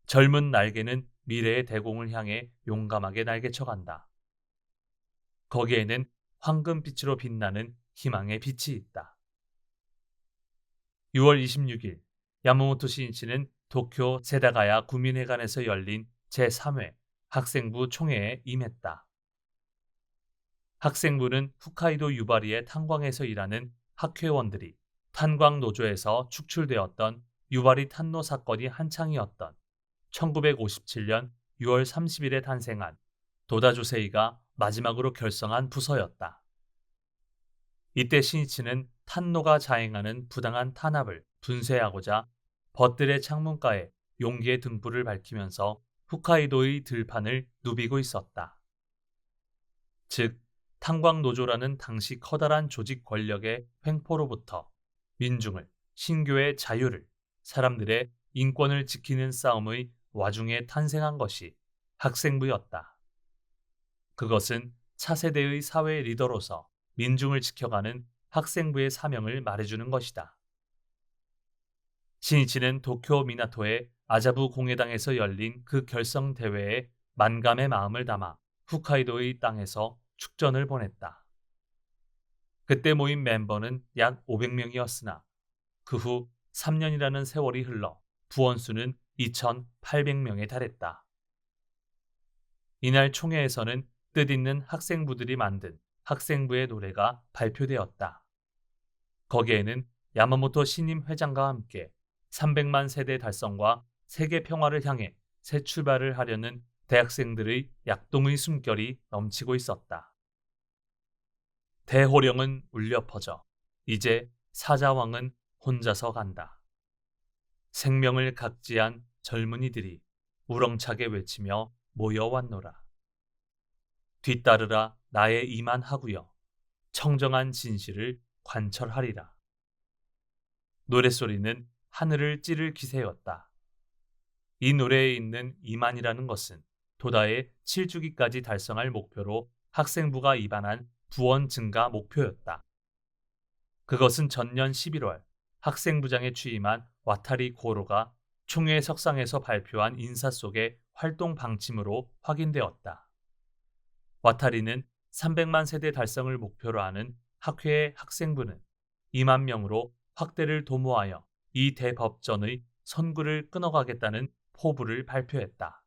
젊은 날개는 미래의 대공을 향해 용감하게 날개쳐간다. 거기에는 황금빛으로 빛나는 희망의 빛이 있다. 6월 26일, 야마모토 신이치는 도쿄 세다가야 구민회관에서 열린 제3회 학생부 총회에 임했다. 학생부는 홋카이도 유바리의 탄광에서 일하는 학회원들이 탄광 노조에서 축출되었던 유바리 탄노 사건이 한창이었던 1957년 6월 30일에 탄생한 도다 조세이가 마지막으로 결성한 부서였다. 이때 신이치는 탄노가 자행하는 부당한 탄압을 분쇄하고자 벗들의 창문가에 용기의 등불을 밝히면서 홋카이도의 들판을 누비고 있었다. 즉, 탄광노조라는 당시 커다란 조직 권력의 횡포로부터 민중을, 신교의 자유를, 사람들의 인권을 지키는 싸움의 와중에 탄생한 것이 학생부였다. 그것은 차세대의 사회 리더로서 민중을 지켜가는 학생부의 사명을 말해주는 것이다. 신이치는 도쿄 미나토의 아자부 공회당에서 열린 그 결성 대회에 만감의 마음을 담아 홋카이도의 땅에서 축전을 보냈다. 그때 모인 멤버는 약 500명이었으나 그 후 3년이라는 세월이 흘러 부원수는 2,800명에 달했다. 이날 총회에서는 뜻있는 학생부들이 만든 학생부의 노래가 발표되었다. 거기에는 야마모토 신임 회장과 함께 300만 세대 달성과 세계 평화를 향해 새 출발을 하려는 대학생들의 약동의 숨결이 넘치고 있었다. 대호령은 울려 퍼져 이제 사자왕은 혼자서 간다. 생명을 각지한 젊은이들이 우렁차게 외치며 모여왔노라. 뒤따르라 나의 이만하구여. 청정한 진실을 관철하리라. 노랫소리는 하늘을 찌를 기세였다. 이 노래에 있는 이만이라는 것은 도다의 7주기까지 달성할 목표로 학생부가 입안한 부원 증가 목표였다. 그것은 전년 11월 학생부장에 취임한 와타리 고로가 총회 석상에서 발표한 인사 속의 활동 방침으로 확인되었다. 와타리는 300만 세대 달성을 목표로 하는 학회의 학생부는 2만 명으로 확대를 도모하여 이 대법전의 선구를 끊어가겠다는 포부를 발표했다.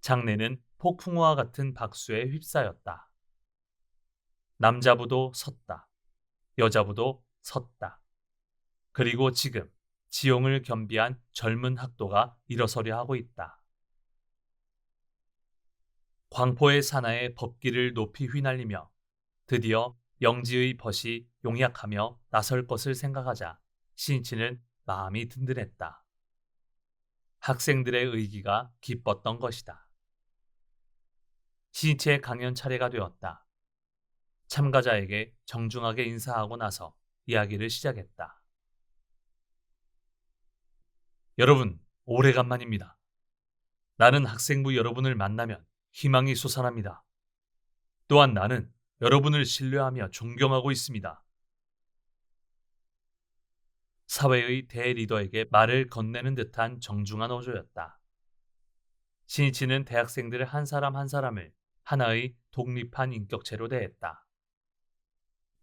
장내는 폭풍우와 같은 박수에 휩싸였다. 남자부도 섰다. 여자부도 섰다. 그리고 지금 지용을 겸비한 젊은 학도가 일어서려 하고 있다. 광포의 사나에 법기를 높이 휘날리며 드디어 영지의 벗이 용약하며 나설 것을 생각하자 신이치는 마음이 든든했다. 학생들의 의기가 기뻤던 것이다. 신이치의 강연 차례가 되었다. 참가자에게 정중하게 인사하고 나서 이야기를 시작했다. 여러분, 오래간만입니다. 나는 학생부 여러분을 만나면 희망이 솟아납니다. 또한 나는 여러분을 신뢰하며 존경하고 있습니다. 사회의 대리더에게 말을 건네는 듯한 정중한 어조였다. 신이치는 대학생들 한 사람 한 사람을 하나의 독립한 인격체로 대했다.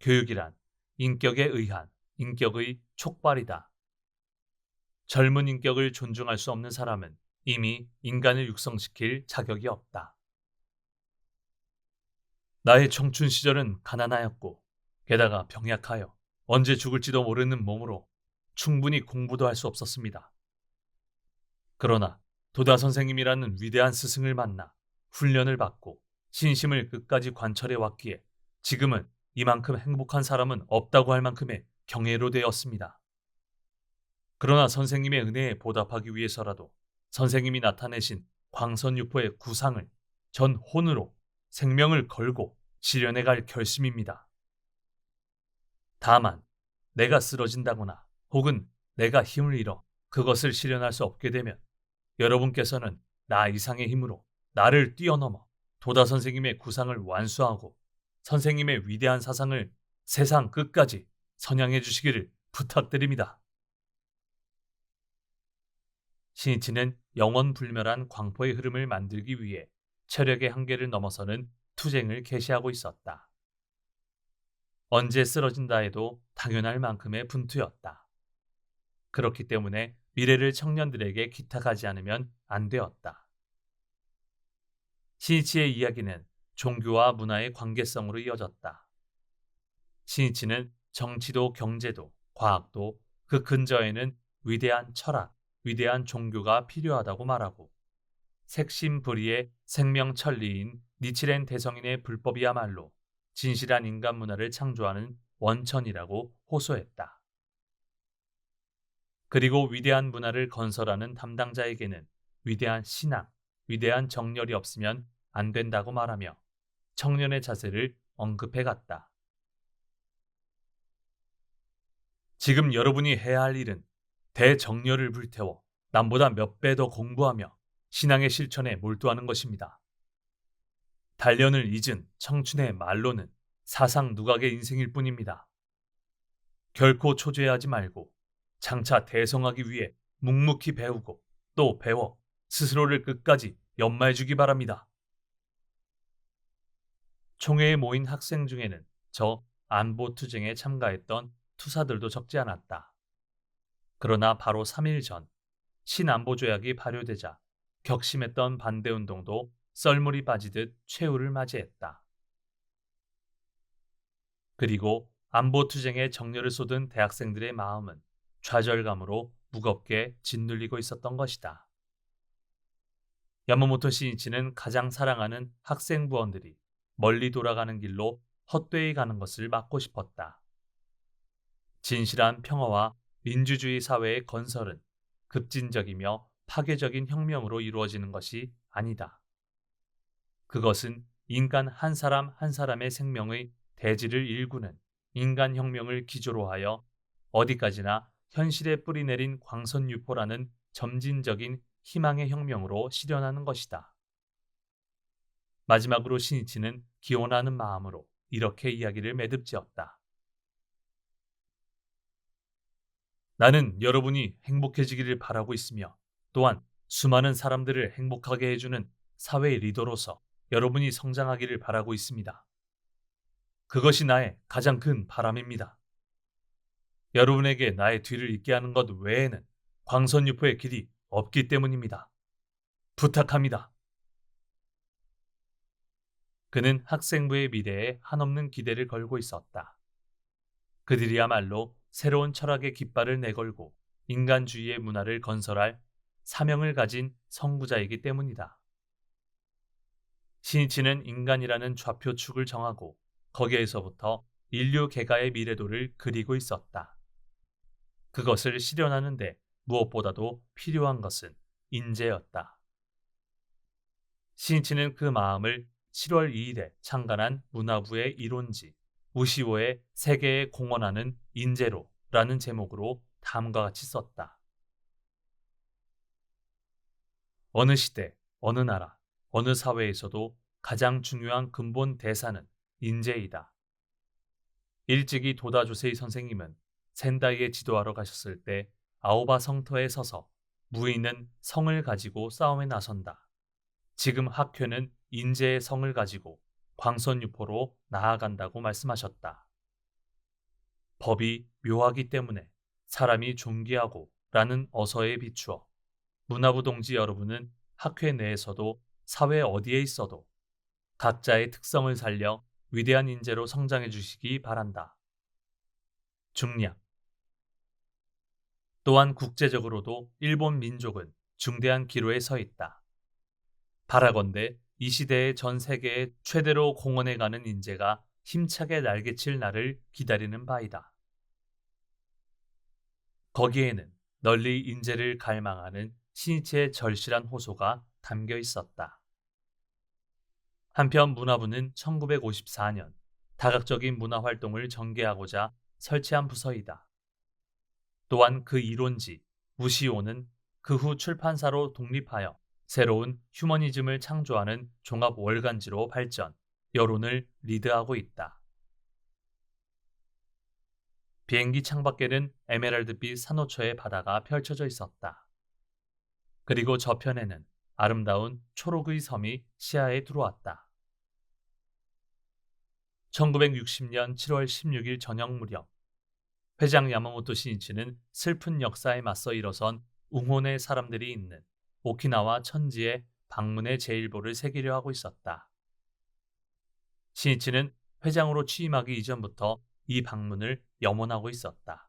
교육이란 인격에 의한 인격의 촉발이다. 젊은 인격을 존중할 수 없는 사람은 이미 인간을 육성시킬 자격이 없다. 나의 청춘 시절은 가난하였고 게다가 병약하여 언제 죽을지도 모르는 몸으로 충분히 공부도 할 수 없었습니다. 그러나 도다 선생님이라는 위대한 스승을 만나 훈련을 받고 신심을 끝까지 관철해 왔기에 지금은 이만큼 행복한 사람은 없다고 할 만큼의 경애로 되었습니다. 그러나 선생님의 은혜에 보답하기 위해서라도 선생님이 나타내신 광선유포의 구상을 전 혼으로 생명을 걸고 실현해 갈 결심입니다. 다만 내가 쓰러진다거나 혹은 내가 힘을 잃어 그것을 실현할 수 없게 되면 여러분께서는 나 이상의 힘으로 나를 뛰어넘어 도다 선생님의 구상을 완수하고 선생님의 위대한 사상을 세상 끝까지 선양해 주시기를 부탁드립니다. 신이치는 영원불멸한 광포의 흐름을 만들기 위해 체력의 한계를 넘어서는 투쟁을 개시하고 있었다. 언제 쓰러진다 해도 당연할 만큼의 분투였다. 그렇기 때문에 미래를 청년들에게 기탁하지 않으면 안 되었다. 신이치의 이야기는 종교와 문화의 관계성으로 이어졌다. 신이치는 정치도 경제도 과학도 그 근저에는 위대한 철학, 위대한 종교가 필요하다고 말하고 색심불이의 생명천리인 니치렌 대성인의 불법이야말로 진실한 인간 문화를 창조하는 원천이라고 호소했다. 그리고 위대한 문화를 건설하는 담당자에게는 위대한 신앙, 위대한 정열이 없으면 안 된다고 말하며 청년의 자세를 언급해 갔다. 지금 여러분이 해야 할 일은 대정열을 불태워 남보다 몇 배 더 공부하며 신앙의 실천에 몰두하는 것입니다. 단련을 잊은 청춘의 말로는 사상 누각의 인생일 뿐입니다. 결코 초조해하지 말고 장차 대성하기 위해 묵묵히 배우고 또 배워 스스로를 끝까지 연마해주기 바랍니다. 총회에 모인 학생 중에는 저 안보투쟁에 참가했던 투사들도 적지 않았다. 그러나 바로 3일 전 신안보조약이 발효되자 격심했던 반대운동도 썰물이 빠지듯 최후를 맞이했다. 그리고 안보투쟁에 정열을 쏟은 대학생들의 마음은 좌절감으로 무겁게 짓눌리고 있었던 것이다. 야마모토 신이치는 가장 사랑하는 학생부원들이 멀리 돌아가는 길로 헛되이 가는 것을 막고 싶었다. 진실한 평화와 민주주의 사회의 건설은 급진적이며 파괴적인 혁명으로 이루어지는 것이 아니다. 그것은 인간 한 사람 한 사람의 생명의 대지를 일구는 인간혁명을 기조로 하여 어디까지나 현실에 뿌리내린 광선유포라는 점진적인 희망의 혁명으로 실현하는 것이다. 마지막으로 신이치는 기원하는 마음으로 이렇게 이야기를 매듭지었다. 나는 여러분이 행복해지기를 바라고 있으며 또한 수많은 사람들을 행복하게 해주는 사회 리더로서 여러분이 성장하기를 바라고 있습니다. 그것이 나의 가장 큰 바람입니다. 여러분에게 나의 뒤를 잇게 하는 것 외에는 광선유포의 길이 없기 때문입니다. 부탁합니다. 그는 학생부의 미래에 한없는 기대를 걸고 있었다. 그들이야말로 새로운 철학의 깃발을 내걸고 인간주의의 문화를 건설할 사명을 가진 선구자이기 때문이다. 신이치는 인간이라는 좌표축을 정하고 거기에서부터 인류 개가의 미래도를 그리고 있었다. 그것을 실현하는데 무엇보다도 필요한 것은 인재였다. 신이치는 그 마음을 7월 2일에 창간한 문화부의 이론지 우시오의 세계에 공헌하는 인재로라는 제목으로 다음과 같이 썼다. 어느 시대, 어느 나라, 어느 사회에서도 가장 중요한 근본 대사는 인재이다. 일찍이 도다 조세이 선생님은 센다이에 지도하러 가셨을 때 아오바 성터에 서서 무인은 성을 가지고 싸움에 나선다. 지금 학회는 인재의 성을 가지고 광선유포로 나아간다고 말씀하셨다. 법이 묘하기 때문에 사람이 존귀하고 라는 어서에 비추어 문화부 동지 여러분은 학회 내에서도 사회 어디에 있어도 각자의 특성을 살려 위대한 인재로 성장해 주시기 바란다. 중략. 또한 국제적으로도 일본 민족은 중대한 기로에 서 있다. 바라건대 이 시대의 전 세계에 최대로 공헌해가는 인재가 힘차게 날개칠 날을 기다리는 바이다. 거기에는 널리 인재를 갈망하는 신이치의 절실한 호소가 담겨 있었다. 한편 문화부는 1954년 다각적인 문화활동을 전개하고자 설치한 부서이다. 또한 그 이론지 무시오는 그 후 출판사로 독립하여 새로운 휴머니즘을 창조하는 종합 월간지로 발전, 여론을 리드하고 있다. 비행기 창밖에는 에메랄드빛 산호초의 바다가 펼쳐져 있었다. 그리고 저편에는 아름다운 초록의 섬이 시야에 들어왔다. 1960년 7월 16일 저녁 무렵, 회장 야마모토 신이치는 슬픈 역사에 맞서 일어선 웅혼의 사람들이 있는 오키나와 천지에 방문의 제일보를 새기려 하고 있었다. 신이치는 회장으로 취임하기 이전부터 이 방문을 염원하고 있었다.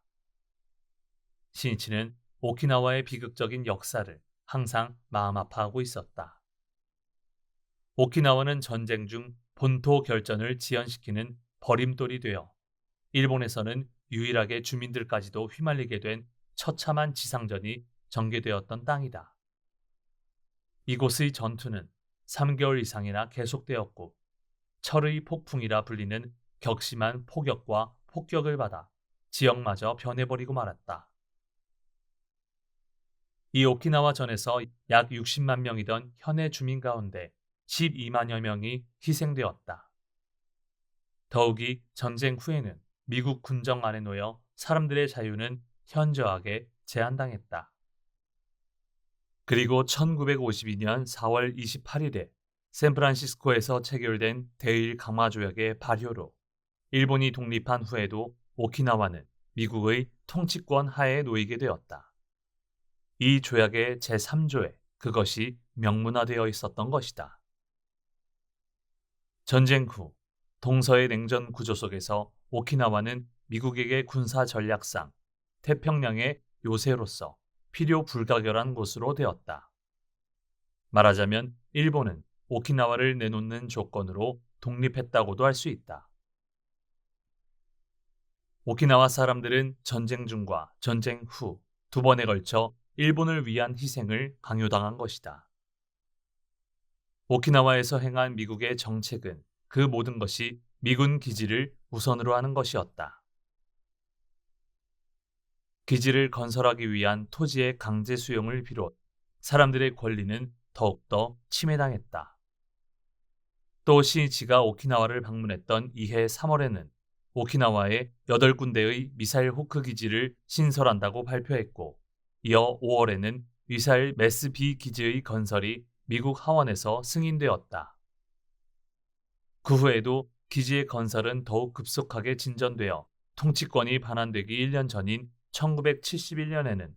신이치는 오키나와의 비극적인 역사를 항상 마음 아파하고 있었다. 오키나와는 전쟁 중 본토 결전을 지연시키는 버림돌이 되어 일본에서는 유일하게 주민들까지도 휘말리게 된 처참한 지상전이 전개되었던 땅이다. 이곳의 전투는 3개월 이상이나 계속되었고 철의 폭풍이라 불리는 격심한 폭격과 폭격을 받아 지역마저 변해버리고 말았다. 이 오키나와 전에서 약 60만 명이던 현해 주민 가운데 12만여 명이 희생되었다. 더욱이 전쟁 후에는 미국 군정 안에 놓여 사람들의 자유는 현저하게 제한당했다. 그리고 1952년 4월 28일에 샌프란시스코에서 체결된 대일 강화 조약의 발효로 일본이 독립한 후에도 오키나와는 미국의 통치권 하에 놓이게 되었다. 이 조약의 제3조에 그것이 명문화되어 있었던 것이다. 전쟁 후 동서의 냉전 구조 속에서 오키나와는 미국에게 군사 전략상 태평양의 요새로서 필요 불가결한 곳으로 되었다. 말하자면 일본은 오키나와를 내놓는 조건으로 독립했다고도 할 수 있다. 오키나와 사람들은 전쟁 중과 전쟁 후 두 번에 걸쳐 일본을 위한 희생을 강요당한 것이다. 오키나와에서 행한 미국의 정책은 그 모든 것이 미군 기지를 우선으로 하는 것이었다. 기지를 건설하기 위한 토지의 강제 수용을 비롯 사람들의 권리는 더욱더 침해당했다. 또 신이치가 오키나와를 방문했던 이해 3월에는 오키나와에 8군데의 미사일 호크 기지를 신설한다고 발표했고, 이어 5월에는 미사일 메스 B 기지의 건설이 미국 하원에서 승인되었다. 그 후에도 기지의 건설은 더욱 급속하게 진전되어 통치권이 반환되기 1년 전인 1971년에는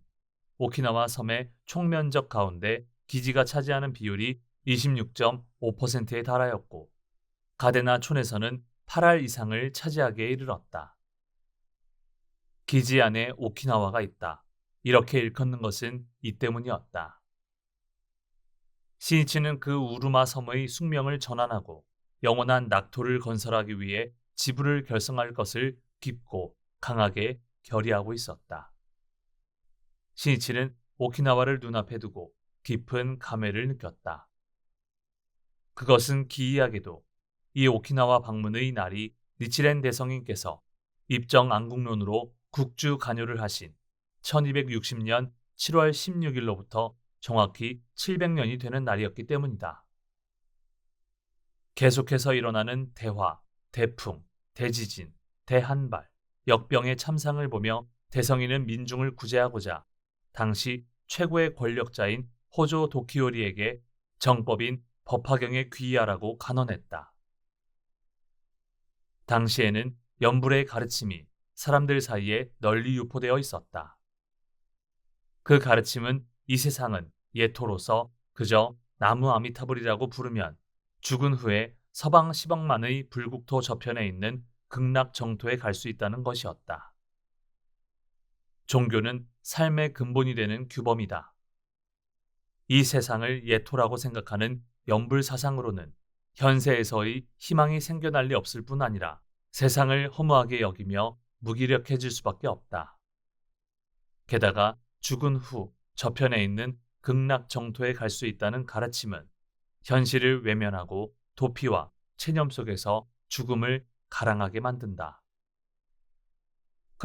오키나와 섬의 총면적 가운데 기지가 차지하는 비율이 26.5%에 달하였고, 가데나 촌에서는 8할 이상을 차지하기에 이르렀다. 기지 안에 오키나와가 있다. 이렇게 일컫는 것은 이 때문이었다. 신이치는 그 우루마 섬의 숙명을 전환하고 영원한 낙토를 건설하기 위해 지부를 결성할 것을 깊고 강하게 결의하고 있었다. 신이치는 오키나와를 눈앞에 두고 깊은 감회를 느꼈다. 그것은 기이하게도 이 오키나와 방문의 날이 니치렌 대성인께서 입정 안국론으로 국주 간요를 하신 1260년 7월 16일로부터 정확히 700년이 되는 날이었기 때문이다. 계속해서 일어나는 대화, 대풍, 대지진, 대한발, 역병의 참상을 보며 대성인은 민중을 구제하고자 당시 최고의 권력자인 호조 도키오리에게 정법인 법화경에 귀의하라고 간언했다. 당시에는 연불의 가르침이 사람들 사이에 널리 유포되어 있었다. 그 가르침은 이 세상은 예토로서 그저 나무 아미타불이라고 부르면 죽은 후에 서방 10억만의 불국토 저편에 있는 극락 정토에 갈 수 있다는 것이었다. 종교는 삶의 근본이 되는 규범이다. 이 세상을 예토라고 생각하는 연불 사상으로는 현세에서의 희망이 생겨날 리 없을 뿐 아니라 세상을 허무하게 여기며 무기력해질 수밖에 없다. 게다가 죽은 후 저편에 있는 극락 정토에 갈 수 있다는 가르침은 현실을 외면하고 도피와 체념 속에서 죽음을 가랑하게 만든다.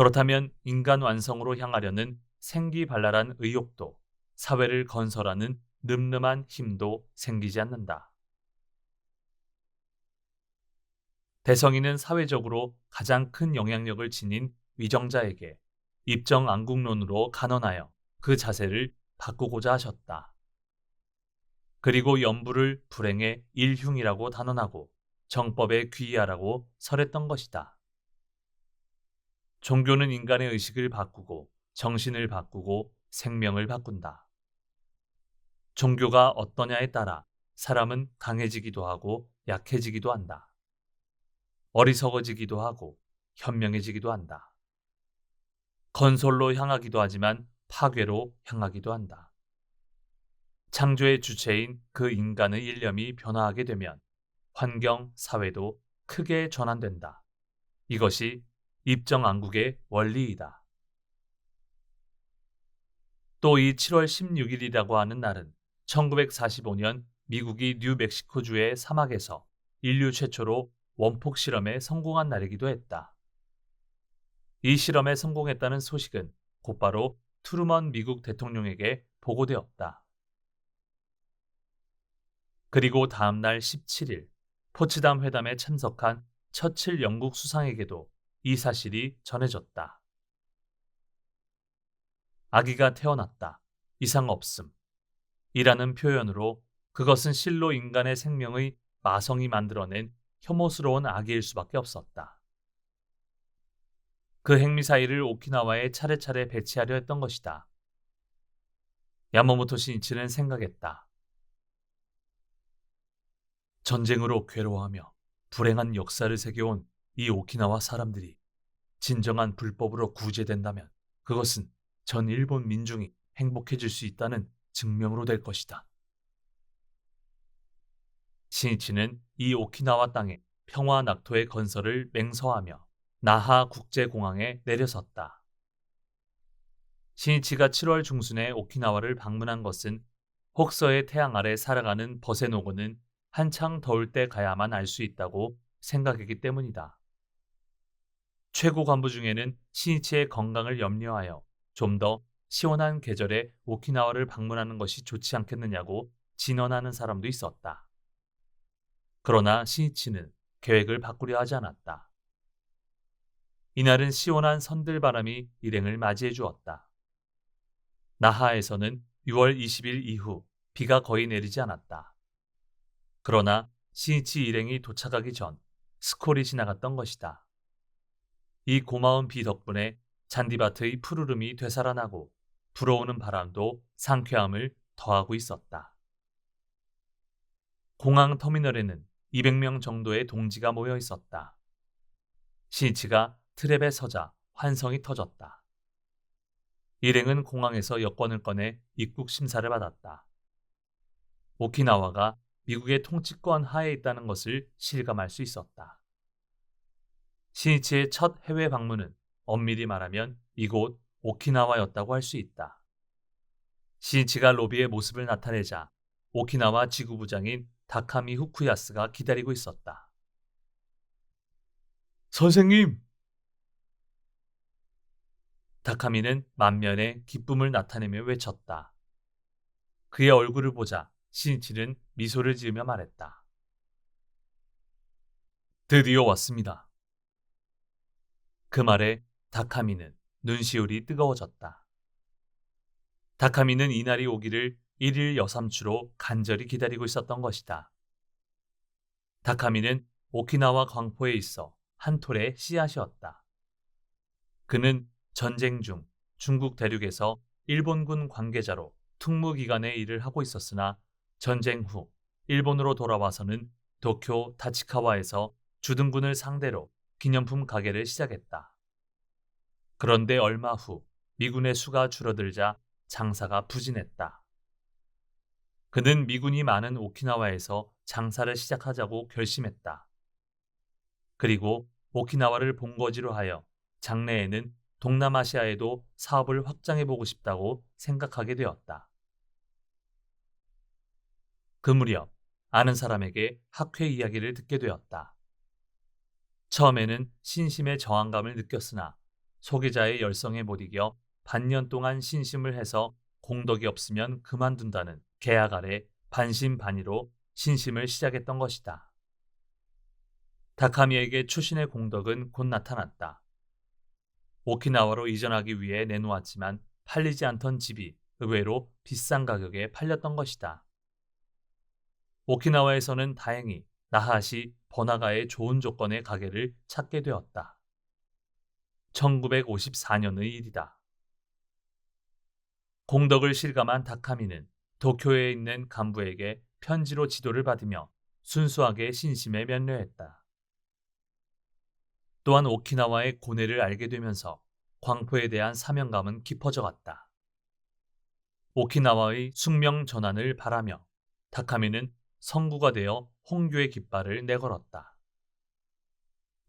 그렇다면 인간 완성으로 향하려는 생기발랄한 의욕도 사회를 건설하는 늠름한 힘도 생기지 않는다. 대성이는 사회적으로 가장 큰 영향력을 지닌 위정자에게 입정안국론으로 간언하여 그 자세를 바꾸고자 하셨다. 그리고 연부를 불행의 일흉이라고 단언하고 정법에 귀의하라고 설했던 것이다. 종교는 인간의 의식을 바꾸고 정신을 바꾸고 생명을 바꾼다. 종교가 어떠냐에 따라 사람은 강해지기도 하고 약해지기도 한다. 어리석어지기도 하고 현명해지기도 한다. 건설로 향하기도 하지만 파괴로 향하기도 한다. 창조의 주체인 그 인간의 일념이 변화하게 되면 환경, 사회도 크게 전환된다. 이것이 입정안국의 원리이다. 또 이 7월 16일이라고 하는 날은 1945년 미국이 뉴멕시코주의 사막에서 인류 최초로 원폭 실험에 성공한 날이기도 했다. 이 실험에 성공했다는 소식은 곧바로 트루먼 미국 대통령에게 보고되었다. 그리고 다음 날 17일 포츠담 회담에 참석한 처칠 영국 수상에게도 이 사실이 전해졌다. 아기가 태어났다. 이상 없음. 이라는 표현으로 그것은 실로 인간의 생명의 마성이 만들어낸 혐오스러운 아기일 수밖에 없었다. 그 핵미사일을 오키나와에 차례차례 배치하려 했던 것이다. 야마모토 신이치는 생각했다. 전쟁으로 괴로워하며 불행한 역사를 새겨온 이 오키나와 사람들이 진정한 불법으로 구제된다면 그것은 전 일본 민중이 행복해질 수 있다는 증명으로 될 것이다. 신이치는 이 오키나와 땅에 평화 낙토의 건설을 맹서하며 나하 국제공항에 내려섰다. 신이치가 7월 중순에 오키나와를 방문한 것은 혹서의 태양 아래 살아가는 버세노고는 한창 더울 때 가야만 알 수 있다고 생각했기 때문이다. 최고 간부 중에는 신이치의 건강을 염려하여 좀 더 시원한 계절에 오키나와를 방문하는 것이 좋지 않겠느냐고 진언하는 사람도 있었다. 그러나 신이치는 계획을 바꾸려 하지 않았다. 이날은 시원한 선들바람이 일행을 맞이해 주었다. 나하에서는 6월 20일 이후 비가 거의 내리지 않았다. 그러나 신이치 일행이 도착하기 전 스콜이 지나갔던 것이다. 이 고마운 비 덕분에 잔디밭의 푸르름이 되살아나고 불어오는 바람도 상쾌함을 더하고 있었다. 공항 터미널에는 200명 정도의 동지가 모여 있었다. 신이치가 트랩에 서자 환성이 터졌다. 일행은 공항에서 여권을 꺼내 입국 심사를 받았다. 오키나와가 미국의 통치권 하에 있다는 것을 실감할 수 있었다. 신이치의 첫 해외 방문은 엄밀히 말하면 이곳 오키나와였다고 할 수 있다. 신이치가 로비에 모습을 나타내자 오키나와 지구부장인 다카미 후쿠야스가 기다리고 있었다. 선생님! 다카미는 만면에 기쁨을 나타내며 외쳤다. 그의 얼굴을 보자 신이치는 미소를 지으며 말했다. 드디어 왔습니다. 그 말에 다카미는 눈시울이 뜨거워졌다. 다카미는 이날이 오기를 일일 여삼추로 간절히 기다리고 있었던 것이다. 다카미는 오키나와 광포에 있어 한 톨의 씨앗이었다. 그는 전쟁 중 중국 대륙에서 일본군 관계자로 특무기관의 일을 하고 있었으나 전쟁 후 일본으로 돌아와서는 도쿄 다치카와에서 주둔군을 상대로 기념품 가게를 시작했다. 그런데 얼마 후 미군의 수가 줄어들자 장사가 부진했다. 그는 미군이 많은 오키나와에서 장사를 시작하자고 결심했다. 그리고 오키나와를 본거지로 하여 장래에는 동남아시아에도 사업을 확장해보고 싶다고 생각하게 되었다. 그 무렵 아는 사람에게 학회 이야기를 듣게 되었다. 처음에는 신심의 저항감을 느꼈으나 소기자의 열성에 못 이겨 반년 동안 신심을 해서 공덕이 없으면 그만둔다는 계약 아래 반신반의로 신심을 시작했던 것이다. 다카미에게 추신의 공덕은 곧 나타났다. 오키나와로 이전하기 위해 내놓았지만 팔리지 않던 집이 의외로 비싼 가격에 팔렸던 것이다. 오키나와에서는 다행히 나하시 버나가의 좋은 조건의 가게를 찾게 되었다. 1954년의 일이다. 공덕을 실감한 다카미는 도쿄에 있는 간부에게 편지로 지도를 받으며 순수하게 신심에 면례했다. 또한 오키나와의 고뇌를 알게 되면서 광포에 대한 사명감은 깊어져 갔다. 오키나와의 숙명 전환을 바라며 다카미는 성구가 되어 홍교의 깃발을 내걸었다.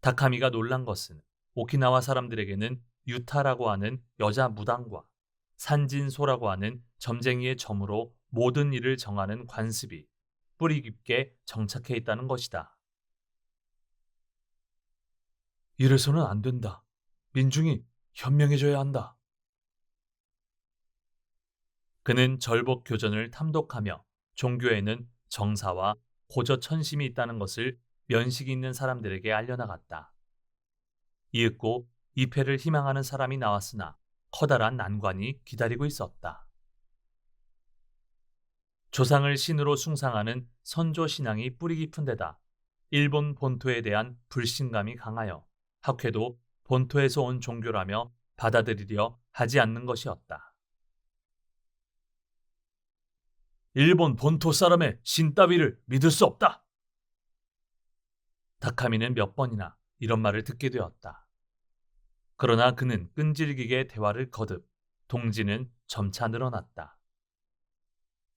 다카미가 놀란 것은 오키나와 사람들에게는 유타라고 하는 여자 무당과 산진소라고 하는 점쟁이의 점으로 모든 일을 정하는 관습이 뿌리 깊게 정착해 있다는 것이다. 이래서는 안 된다. 민중이 현명해져야 한다. 그는 절복 교전을 탐독하며 종교에는 정사와 고저천심이 있다는 것을 면식이 있는 사람들에게 알려나갔다. 이윽고 입회를 희망하는 사람이 나왔으나 커다란 난관이 기다리고 있었다. 조상을 신으로 숭상하는 선조 신앙이 뿌리 깊은 데다 일본 본토에 대한 불신감이 강하여 학회도 본토에서 온 종교라며 받아들이려 하지 않는 것이었다. 일본 본토 사람의 신 따위를 믿을 수 없다. 다카미는 몇 번이나 이런 말을 듣게 되었다. 그러나 그는 끈질기게 대화를 거듭 동지는 점차 늘어났다.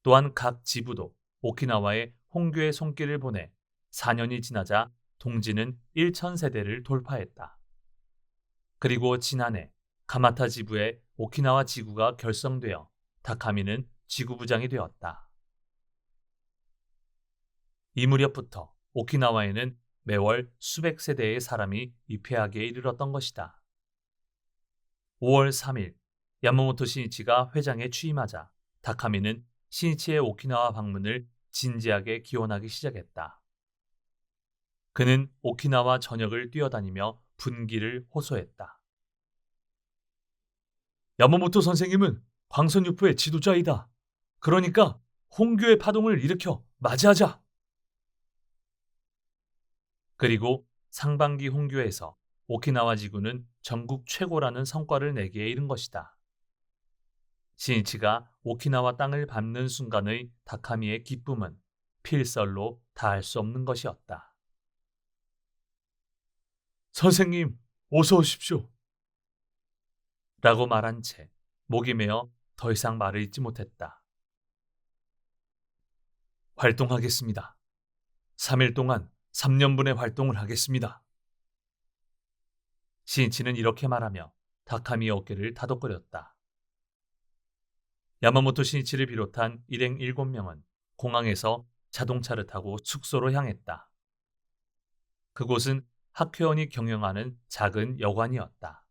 또한 각 지부도 오키나와에 홍교의 손길을 보내 4년이 지나자 동지는 1,000세대를 돌파했다. 그리고 지난해 가마타 지부의 오키나와 지구가 결성되어 다카미는 지구부장이 되었다. 이 무렵부터 오키나와에는 매월 수백 세대의 사람이 입회하기에 이르렀던 것이다. 5월 3일 야마모토 신이치가 회장에 취임하자 다카미는 신이치의 오키나와 방문을 진지하게 기원하기 시작했다. 그는 오키나와 전역을 뛰어다니며 분기를 호소했다. 야마모토 선생님은 광선유포의 지도자이다. 그러니까 홍교의 파동을 일으켜 맞이하자. 그리고 상반기 홍교에서 오키나와 지구는 전국 최고라는 성과를 내기에 이른 것이다. 신이치가 오키나와 땅을 밟는 순간의 다카미의 기쁨은 필설로 다할 수 없는 것이었다. 선생님, 어서 오십시오. 라고 말한 채 목이 메어 더 이상 말을 잇지 못했다. 활동하겠습니다. 3일 동안 3년분의 활동을 하겠습니다. 신이치는 이렇게 말하며 다카미의 어깨를 다독거렸다. 야마모토 신이치를 비롯한 일행 7명은 공항에서 자동차를 타고 숙소로 향했다. 그곳은 학회원이 경영하는 작은 여관이었다.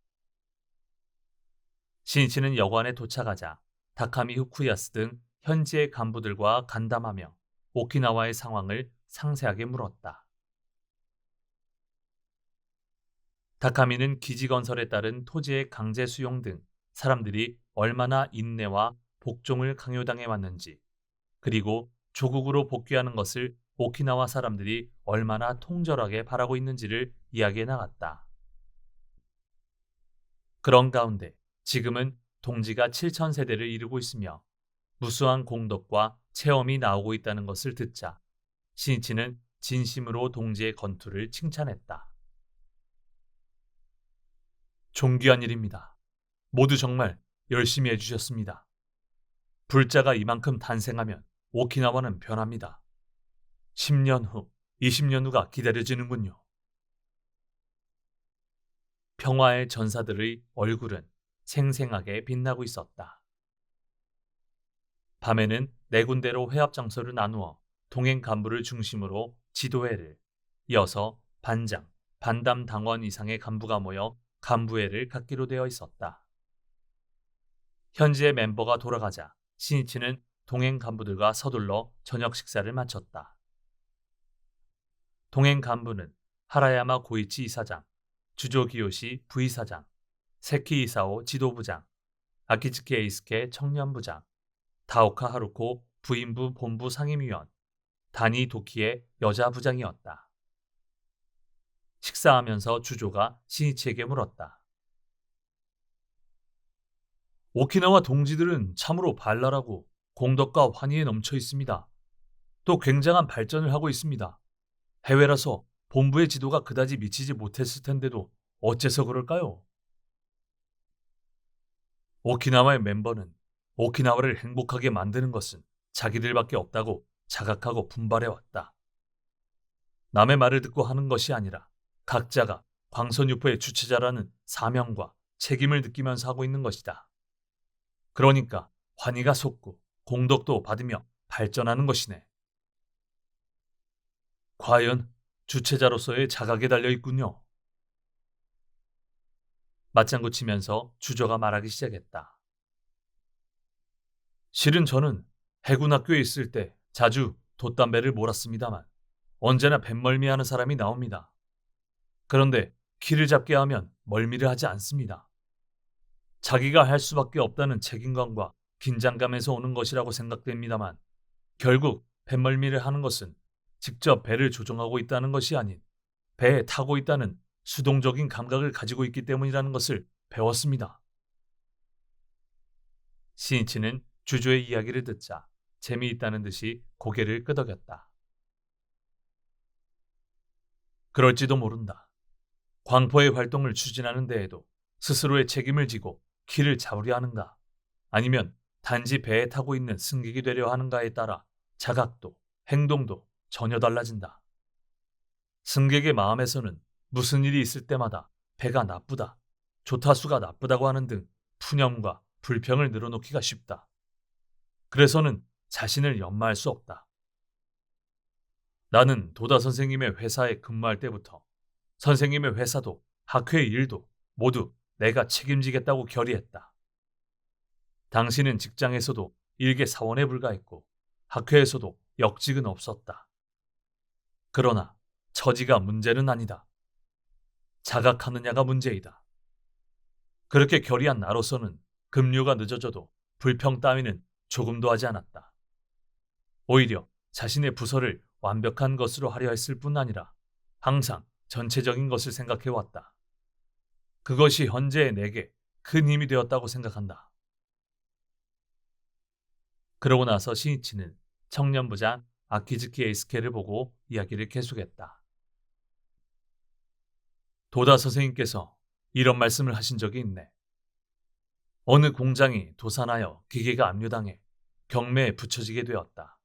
신이치는 여관에 도착하자 다카미 후쿠야스 등 현지의 간부들과 간담하며 오키나와의 상황을 상세하게 물었다. 다카미는 기지건설에 따른 토지의 강제 수용 등 사람들이 얼마나 인내와 복종을 강요당해 왔는지, 그리고 조국으로 복귀하는 것을 오키나와 사람들이 얼마나 통절하게 바라고 있는지를 이야기해 나갔다. 그런 가운데 지금은 동지가 7,000세대를 이루고 있으며 무수한 공덕과 체험이 나오고 있다는 것을 듣자 신이치는 진심으로 동지의 건투를 칭찬했다. 존귀한 일입니다. 모두 정말 열심히 해주셨습니다. 불자가 이만큼 탄생하면 오키나와는 변합니다. 10년 후, 20년 후가 기다려지는군요. 평화의 전사들의 얼굴은 생생하게 빛나고 있었다. 밤에는 4군데로 회합 장소를 나누어 동행 간부를 중심으로 지도회를, 이어서 반장, 반담 당원 이상의 간부가 모여 간부회를 갖기로 되어 있었다. 현지의 멤버가 돌아가자 신이치는 동행 간부들과 서둘러 저녁 식사를 마쳤다. 동행 간부는 하라야마 고이치 이사장, 주조 기요시 부이사장, 세키 이사오 지도부장, 아키츠키 에이스케 청년부장, 다오카 하루코 부인부 본부 상임위원, 다니 도키의 여자부장이었다. 식사하면서 주조가 신이치에게 물었다. 오키나와 동지들은 참으로 발랄하고 공덕과 환희에 넘쳐 있습니다. 또 굉장한 발전을 하고 있습니다. 해외라서 본부의 지도가 그다지 미치지 못했을 텐데도 어째서 그럴까요? 오키나와의 멤버는 오키나와를 행복하게 만드는 것은 자기들밖에 없다고 자각하고 분발해왔다. 남의 말을 듣고 하는 것이 아니라 각자가 광선유포의 주체자라는 사명과 책임을 느끼면서 하고 있는 것이다. 그러니까 환희가 솟고 공덕도 받으며 발전하는 것이네. 과연 주체자로서의 자각에 달려있군요. 맞장구 치면서 주조가 말하기 시작했다. 실은 저는 해군학교에 있을 때 자주 돛담배를 몰았습니다만 언제나 뱃멀미하는 사람이 나옵니다. 그런데 키를 잡게 하면 멀미를 하지 않습니다. 자기가 할 수밖에 없다는 책임감과 긴장감에서 오는 것이라고 생각됩니다만 결국 뱃멀미를 하는 것은 직접 배를 조종하고 있다는 것이 아닌 배에 타고 있다는 수동적인 감각을 가지고 있기 때문이라는 것을 배웠습니다. 신이치는 주조의 이야기를 듣자 재미있다는 듯이 고개를 끄덕였다. 그럴지도 모른다. 광포의 활동을 추진하는 데에도 스스로의 책임을 지고 키를 잡으려 하는가, 아니면 단지 배에 타고 있는 승객이 되려 하는가에 따라 자각도 행동도 전혀 달라진다. 승객의 마음에서는 무슨 일이 있을 때마다 배가 나쁘다, 조타수가 나쁘다고 하는 등 푸념과 불평을 늘어놓기가 쉽다. 그래서는 자신을 연마할 수 없다. 나는 도다 선생님의 회사에 근무할 때부터 선생님의 회사도 학회의 일도 모두 내가 책임지겠다고 결의했다. 당신은 직장에서도 일개 사원에 불과했고 학회에서도 역직은 없었다. 그러나 처지가 문제는 아니다. 자각하느냐가 문제이다. 그렇게 결의한 나로서는 급료가 늦어져도 불평 따위는 조금도 하지 않았다. 오히려 자신의 부서를 완벽한 것으로 하려 했을 뿐 아니라 항상 전체적인 것을 생각해왔다. 그것이 현재의 내게 큰 힘이 되었다고 생각한다. 그러고 나서 신이치는 청년부장 아키즈키 에이스케를 보고 이야기를 계속했다. 도다 선생님께서 이런 말씀을 하신 적이 있네. 어느 공장이 도산하여 기계가 압류당해 경매에 붙여지게 되었다.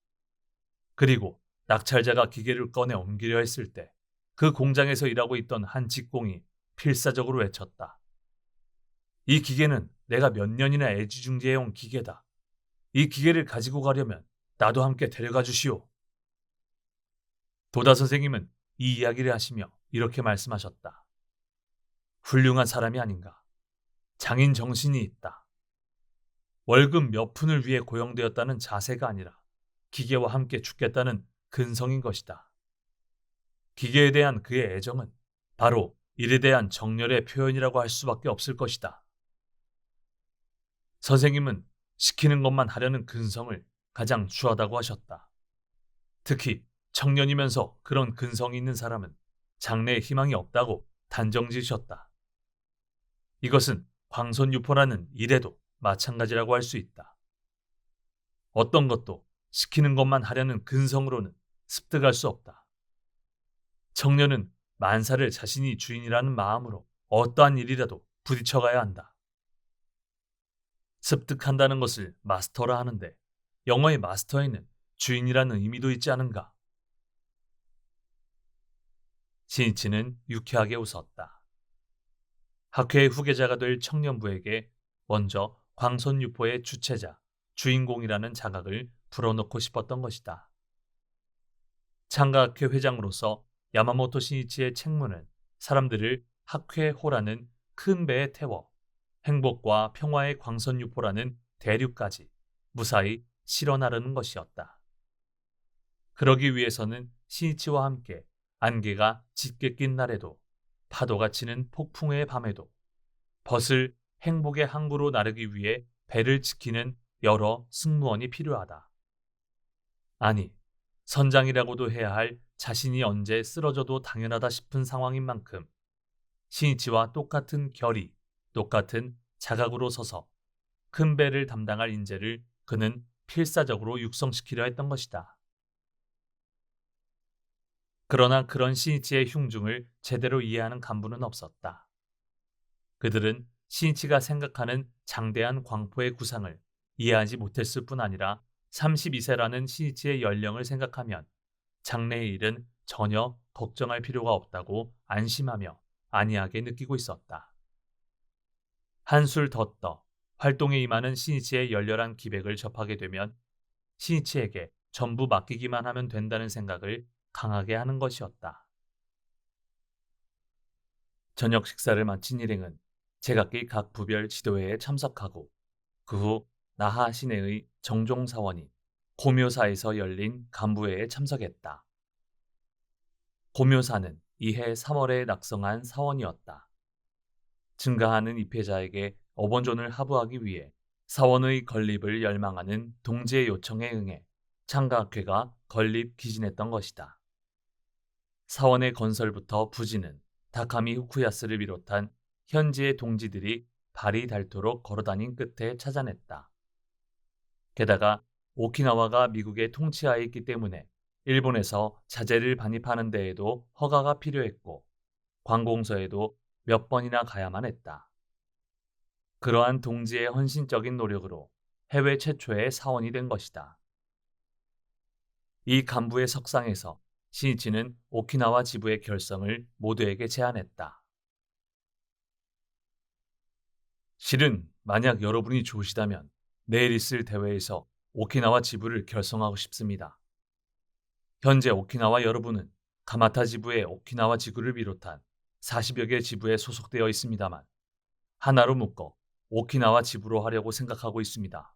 그리고 낙찰자가 기계를 꺼내 옮기려 했을 때 그 공장에서 일하고 있던 한 직공이 필사적으로 외쳤다. 이 기계는 내가 몇 년이나 애지중지해온 기계다. 이 기계를 가지고 가려면 나도 함께 데려가 주시오. 도다 선생님은 이 이야기를 하시며 이렇게 말씀하셨다. 훌륭한 사람이 아닌가. 장인 정신이 있다. 월급 몇 푼을 위해 고용되었다는 자세가 아니라 기계와 함께 죽겠다는 근성인 것이다. 기계에 대한 그의 애정은 바로 일에 대한 정열의 표현이라고 할 수밖에 없을 것이다. 선생님은 시키는 것만 하려는 근성을 가장 추하다고 하셨다. 특히 청년이면서 그런 근성이 있는 사람은 장래에 희망이 없다고 단정 지으셨다. 이것은 광선유포라는 일에도 마찬가지라고 할 수 있다. 어떤 것도 시키는 것만 하려는 근성으로는 습득할 수 없다. 청년은 만사를 자신이 주인이라는 마음으로 어떠한 일이라도 부딪혀가야 한다. 습득한다는 것을 마스터라 하는데 영어의 마스터에는 주인이라는 의미도 있지 않은가? 신이치는 유쾌하게 웃었다. 학회의 후계자가 될 청년부에게 먼저 광선유포의 주체자, 주인공이라는 자각을 불어넣고 싶었던 것이다. 창가학회 회장으로서 야마모토 신이치의 책무는 사람들을 학회호라는 큰 배에 태워 행복과 평화의 광선유포라는 대륙까지 무사히 실어 나르는 것이었다. 그러기 위해서는 시니치와 함께 안개가 짙게 낀 날에도 파도가 치는 폭풍의 밤에도 벗을 행복의 항구로 나르기 위해 배를 지키는 여러 승무원이 필요하다. 아니, 선장이라고도 해야 할 자신이 언제 쓰러져도 당연하다 싶은 상황인 만큼 시니치와 똑같은 결의, 똑같은 자각으로 서서 큰 배를 담당할 인재를 그는 필사적으로 육성시키려 했던 것이다. 그러나 그런 시니치의 흉중을 제대로 이해하는 간부는 없었다. 그들은 시니치가 생각하는 장대한 광포의 구상을 이해하지 못했을 뿐 아니라 32세라는 시니치의 연령을 생각하면 장래의 일은 전혀 걱정할 필요가 없다고 안심하며 안이하게 느끼고 있었다. 한술 더 떠 활동에 임하는 시니치의 열렬한 기백을 접하게 되면 시니치에게 전부 맡기기만 하면 된다는 생각을 강하게 하는 것이었다. 저녁 식사를 마친 일행은 제각기 각 부별 지도회에 참석하고 그 후 나하 시내의 정종 사원이 고묘사에서 열린 간부회에 참석했다. 고묘사는 이해 3월에 낙성한 사원이었다. 증가하는 입회자에게 어번존을 하부하기 위해 사원의 건립을 열망하는 동지의 요청에 응해 창가학회가 건립 기진했던 것이다. 사원의 건설부터 부지는 다카미 후쿠야스를 비롯한 현지의 동지들이 발이 닳도록 걸어다닌 끝에 찾아냈다. 게다가 오키나와가 미국의 통치하에 있기 때문에 일본에서 자재를 반입하는 데에도 허가가 필요했고 관공서에도 몇 번이나 가야만 했다. 그러한 동지의 헌신적인 노력으로 해외 최초의 사원이 된 것이다. 이 간부의 석상에서 시니치는 오키나와 지부의 결성을 모두에게 제안했다. 실은 만약 여러분이 좋으시다면 내일 있을 대회에서 오키나와 지부를 결성하고 싶습니다. 현재 오키나와 여러분은 가마타 지부의 오키나와 지구를 비롯한 40여 개 지부에 소속되어 있습니다만 하나로 묶어 오키나와 지부로 하려고 생각하고 있습니다.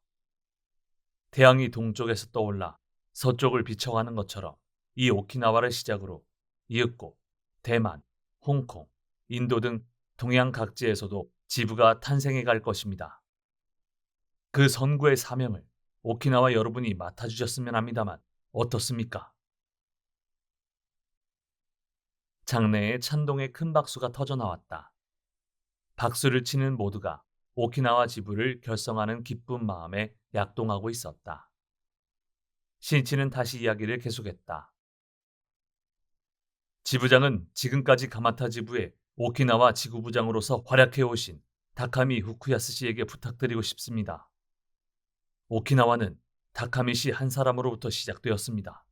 태양이 동쪽에서 떠올라 서쪽을 비춰가는 것처럼 이 오키나와를 시작으로 이윽고 대만, 홍콩, 인도 등 동양 각지에서도 지부가 탄생해 갈 것입니다. 그 선구의 사명을 오키나와 여러분이 맡아주셨으면 합니다만 어떻습니까? 장내에 찬동의 큰 박수가 터져나왔다. 박수를 치는 모두가 오키나와 지부를 결성하는 기쁜 마음에 약동하고 있었다. 시니치는 다시 이야기를 계속했다. 지부장은 지금까지 가마타 지부의 오키나와 지구부장으로서 활약해오신 다카미 후쿠야스 씨에게 부탁드리고 싶습니다. 오키나와는 다카미 씨 한 사람으로부터 시작되었습니다.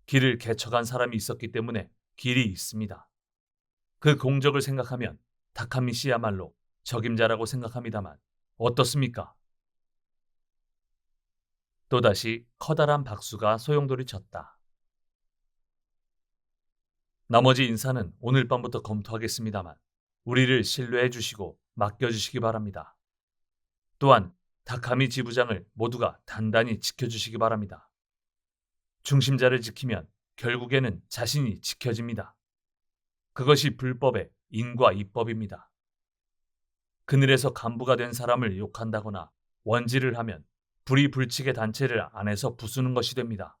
길을 개척한 사람이 있었기 때문에 길이 있습니다. 그 공적을 생각하면 다카미 씨야말로 적임자라고 생각합니다만 어떻습니까? 또다시 커다란 박수가 소용돌이 쳤다. 나머지 인사는 오늘 밤부터 검토하겠습니다만 우리를 신뢰해 주시고 맡겨주시기 바랍니다. 또한 다카미 지부장을 모두가 단단히 지켜주시기 바랍니다. 중심자를 지키면 결국에는 자신이 지켜집니다. 그것이 불법의 인과 이법입니다. 그늘에서 간부가 된 사람을 욕한다거나 원질을 하면 불이 불치게 단체를 안에서 부수는 것이 됩니다.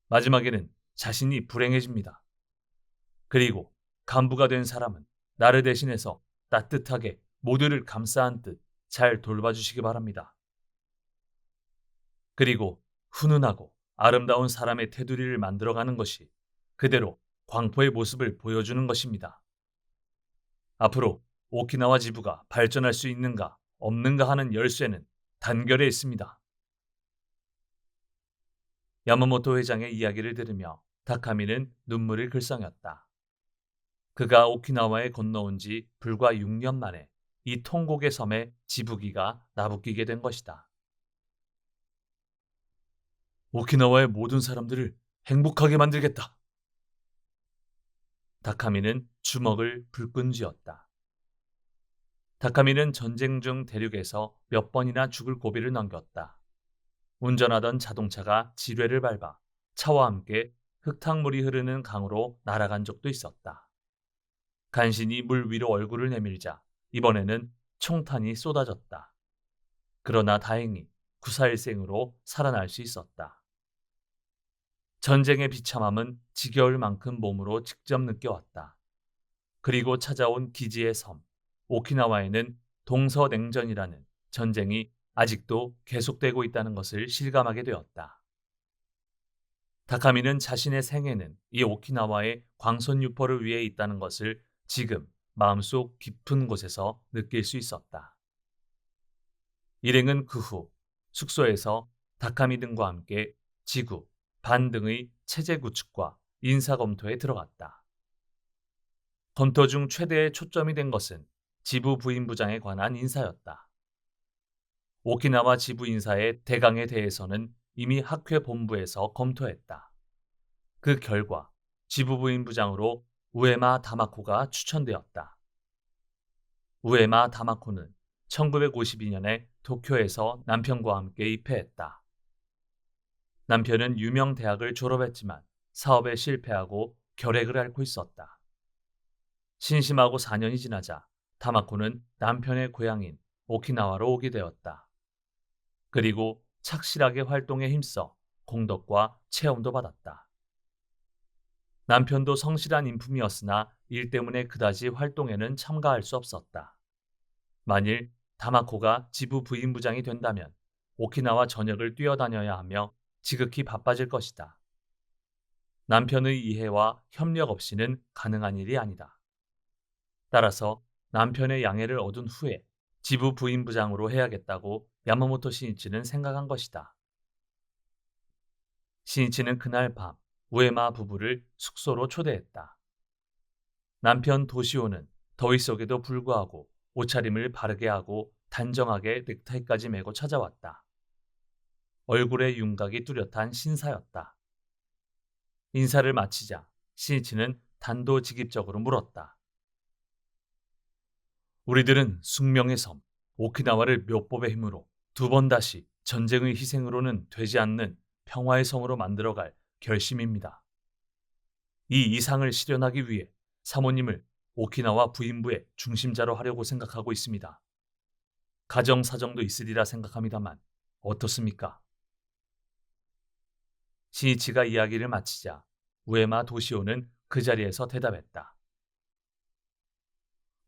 마지막에는 자신이 불행해집니다. 그리고 간부가 된 사람은 나를 대신해서 따뜻하게 모두를 감싸 안듯 잘 돌봐주시기 바랍니다. 그리고 훈훈하고 아름다운 사람의 테두리를 만들어가는 것이 그대로 광포의 모습을 보여주는 것입니다. 앞으로 오키나와 지부가 발전할 수 있는가 없는가 하는 열쇠는 단결에 있습니다. 야마모토 회장의 이야기를 들으며 다카미는 눈물을 글썽였다. 그가 오키나와에 건너온 지 불과 6년 만에 이 통곡의 섬에 지부기가 나부끼게 된 것이다. 오키나와의 모든 사람들을 행복하게 만들겠다. 다카미는 주먹을 불끈 쥐었다. 다카미는 전쟁 중 대륙에서 몇 번이나 죽을 고비를 넘겼다. 운전하던 자동차가 지뢰를 밟아 차와 함께 흙탕물이 흐르는 강으로 날아간 적도 있었다. 간신히 물 위로 얼굴을 내밀자 이번에는 총탄이 쏟아졌다. 그러나 다행히 구사일생으로 살아날 수 있었다. 전쟁의 비참함은 지겨울 만큼 몸으로 직접 느껴왔다. 그리고 찾아온 기지의 섬, 오키나와에는 동서냉전이라는 전쟁이 아직도 계속되고 있다는 것을 실감하게 되었다. 다카미는 자신의 생애는 이 오키나와의 광선 유포를 위해 있다는 것을 지금 마음속 깊은 곳에서 느낄 수 있었다. 일행은 그 후 숙소에서 다카미 등과 함께 지구, 반 등의 체제 구축과 인사 검토에 들어갔다. 검토 중 최대의 초점이 된 것은 지부 부임부장에 관한 인사였다. 오키나와 지부 인사의 대강에 대해서는 이미 학회 본부에서 검토했다. 그 결과 지부 부임부장으로 우에마 다마코가 추천되었다. 우에마 다마코는 1952년에 도쿄에서 남편과 함께 입회했다. 남편은 유명 대학을 졸업했지만 사업에 실패하고 결핵을 앓고 있었다. 신심하고 4년이 지나자 다마코는 남편의 고향인 오키나와로 오게 되었다. 그리고 착실하게 활동에 힘써 공덕과 체험도 받았다. 남편도 성실한 인품이었으나 일 때문에 그다지 활동에는 참가할 수 없었다. 만일 다마코가 지부 부임부장이 된다면 오키나와 전역을 뛰어다녀야 하며 지극히 바빠질 것이다. 남편의 이해와 협력 없이는 가능한 일이 아니다. 따라서 남편의 양해를 얻은 후에 지부 부임부장으로 해야겠다고 야마모토 신이치는 생각한 것이다. 신이치는 그날 밤 우에마 부부를 숙소로 초대했다. 남편 도시오는 더위 속에도 불구하고 옷차림을 바르게 하고 단정하게 넥타이까지 메고 찾아왔다. 얼굴에 윤곽이 뚜렷한 신사였다. 인사를 마치자 신이치는 단도직입적으로 물었다. 우리들은 숙명의 섬, 오키나와를 묘법의 힘으로 두 번 다시 전쟁의 희생으로는 되지 않는 평화의 성으로 만들어갈 결심입니다. 이 이상을 실현하기 위해 사모님을 오키나와 부임부의 중심자로 하려고 생각하고 있습니다. 가정 사정도 있으리라 생각합니다만 어떻습니까? 신이치가 이야기를 마치자 우에마 도시오는 그 자리에서 대답했다.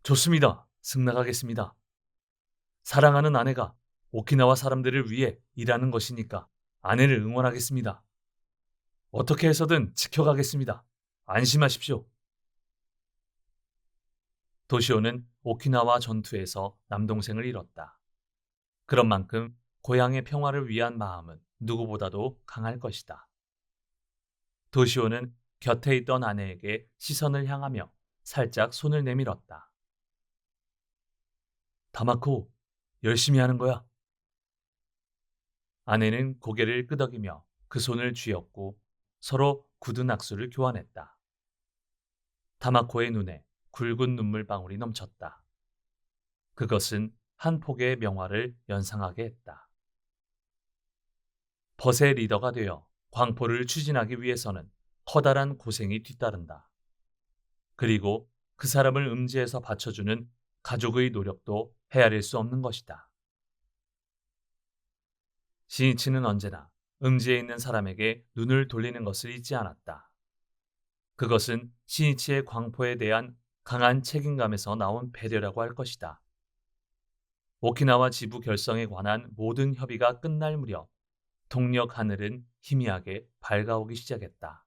좋습니다. 승낙하겠습니다. 사랑하는 아내가 오키나와 사람들을 위해 일하는 것이니까 아내를 응원하겠습니다. 어떻게 해서든 지켜가겠습니다. 안심하십시오. 도시오는 오키나와 전투에서 남동생을 잃었다. 그런 만큼 고향의 평화를 위한 마음은 누구보다도 강할 것이다. 도시오는 곁에 있던 아내에게 시선을 향하며 살짝 손을 내밀었다. 다마코, 열심히 하는 거야. 아내는 고개를 끄덕이며 그 손을 쥐었고 서로 굳은 악수를 교환했다. 다마코의 눈에 굵은 눈물방울이 넘쳤다. 그것은 한 폭의 명화를 연상하게 했다. 벗의 리더가 되어 광포를 추진하기 위해서는 커다란 고생이 뒤따른다. 그리고 그 사람을 음지에서 받쳐주는 가족의 노력도 헤아릴 수 없는 것이다. 신이치는 언제나 음지에 있는 사람에게 눈을 돌리는 것을 잊지 않았다. 그것은 신이치의 광포에 대한 강한 책임감에서 나온 배려라고 할 것이다. 오키나와 지부 결성에 관한 모든 협의가 끝날 무렵 동력 하늘은 희미하게 밝아오기 시작했다.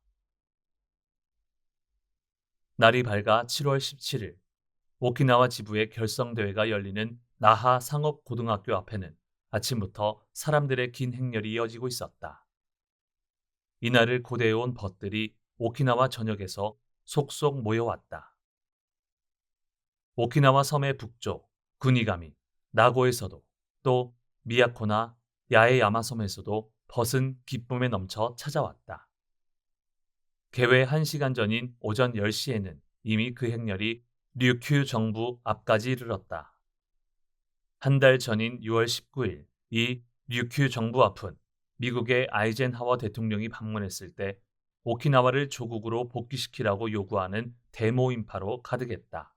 날이 밝아 7월 17일 오키나와 지부의 결성대회가 열리는 나하 상업고등학교 앞에는 아침부터 사람들의 긴 행렬이 이어지고 있었다. 이날을 고대해온 벗들이 오키나와 전역에서 속속 모여왔다. 오키나와 섬의 북쪽 구니가미, 나고에서도 또 미야코나 야에야마섬에서도 벗은 기쁨에 넘쳐 찾아왔다. 개회 1시간 전인 오전 10시에는 이미 그 행렬이 류큐 정부 앞까지 이르렀다. 한 달 전인 6월 19일, 이 류큐 정부 앞은 미국의 아이젠하워 대통령이 방문했을 때 오키나와를 조국으로 복귀시키라고 요구하는 데모 인파로 가득했다.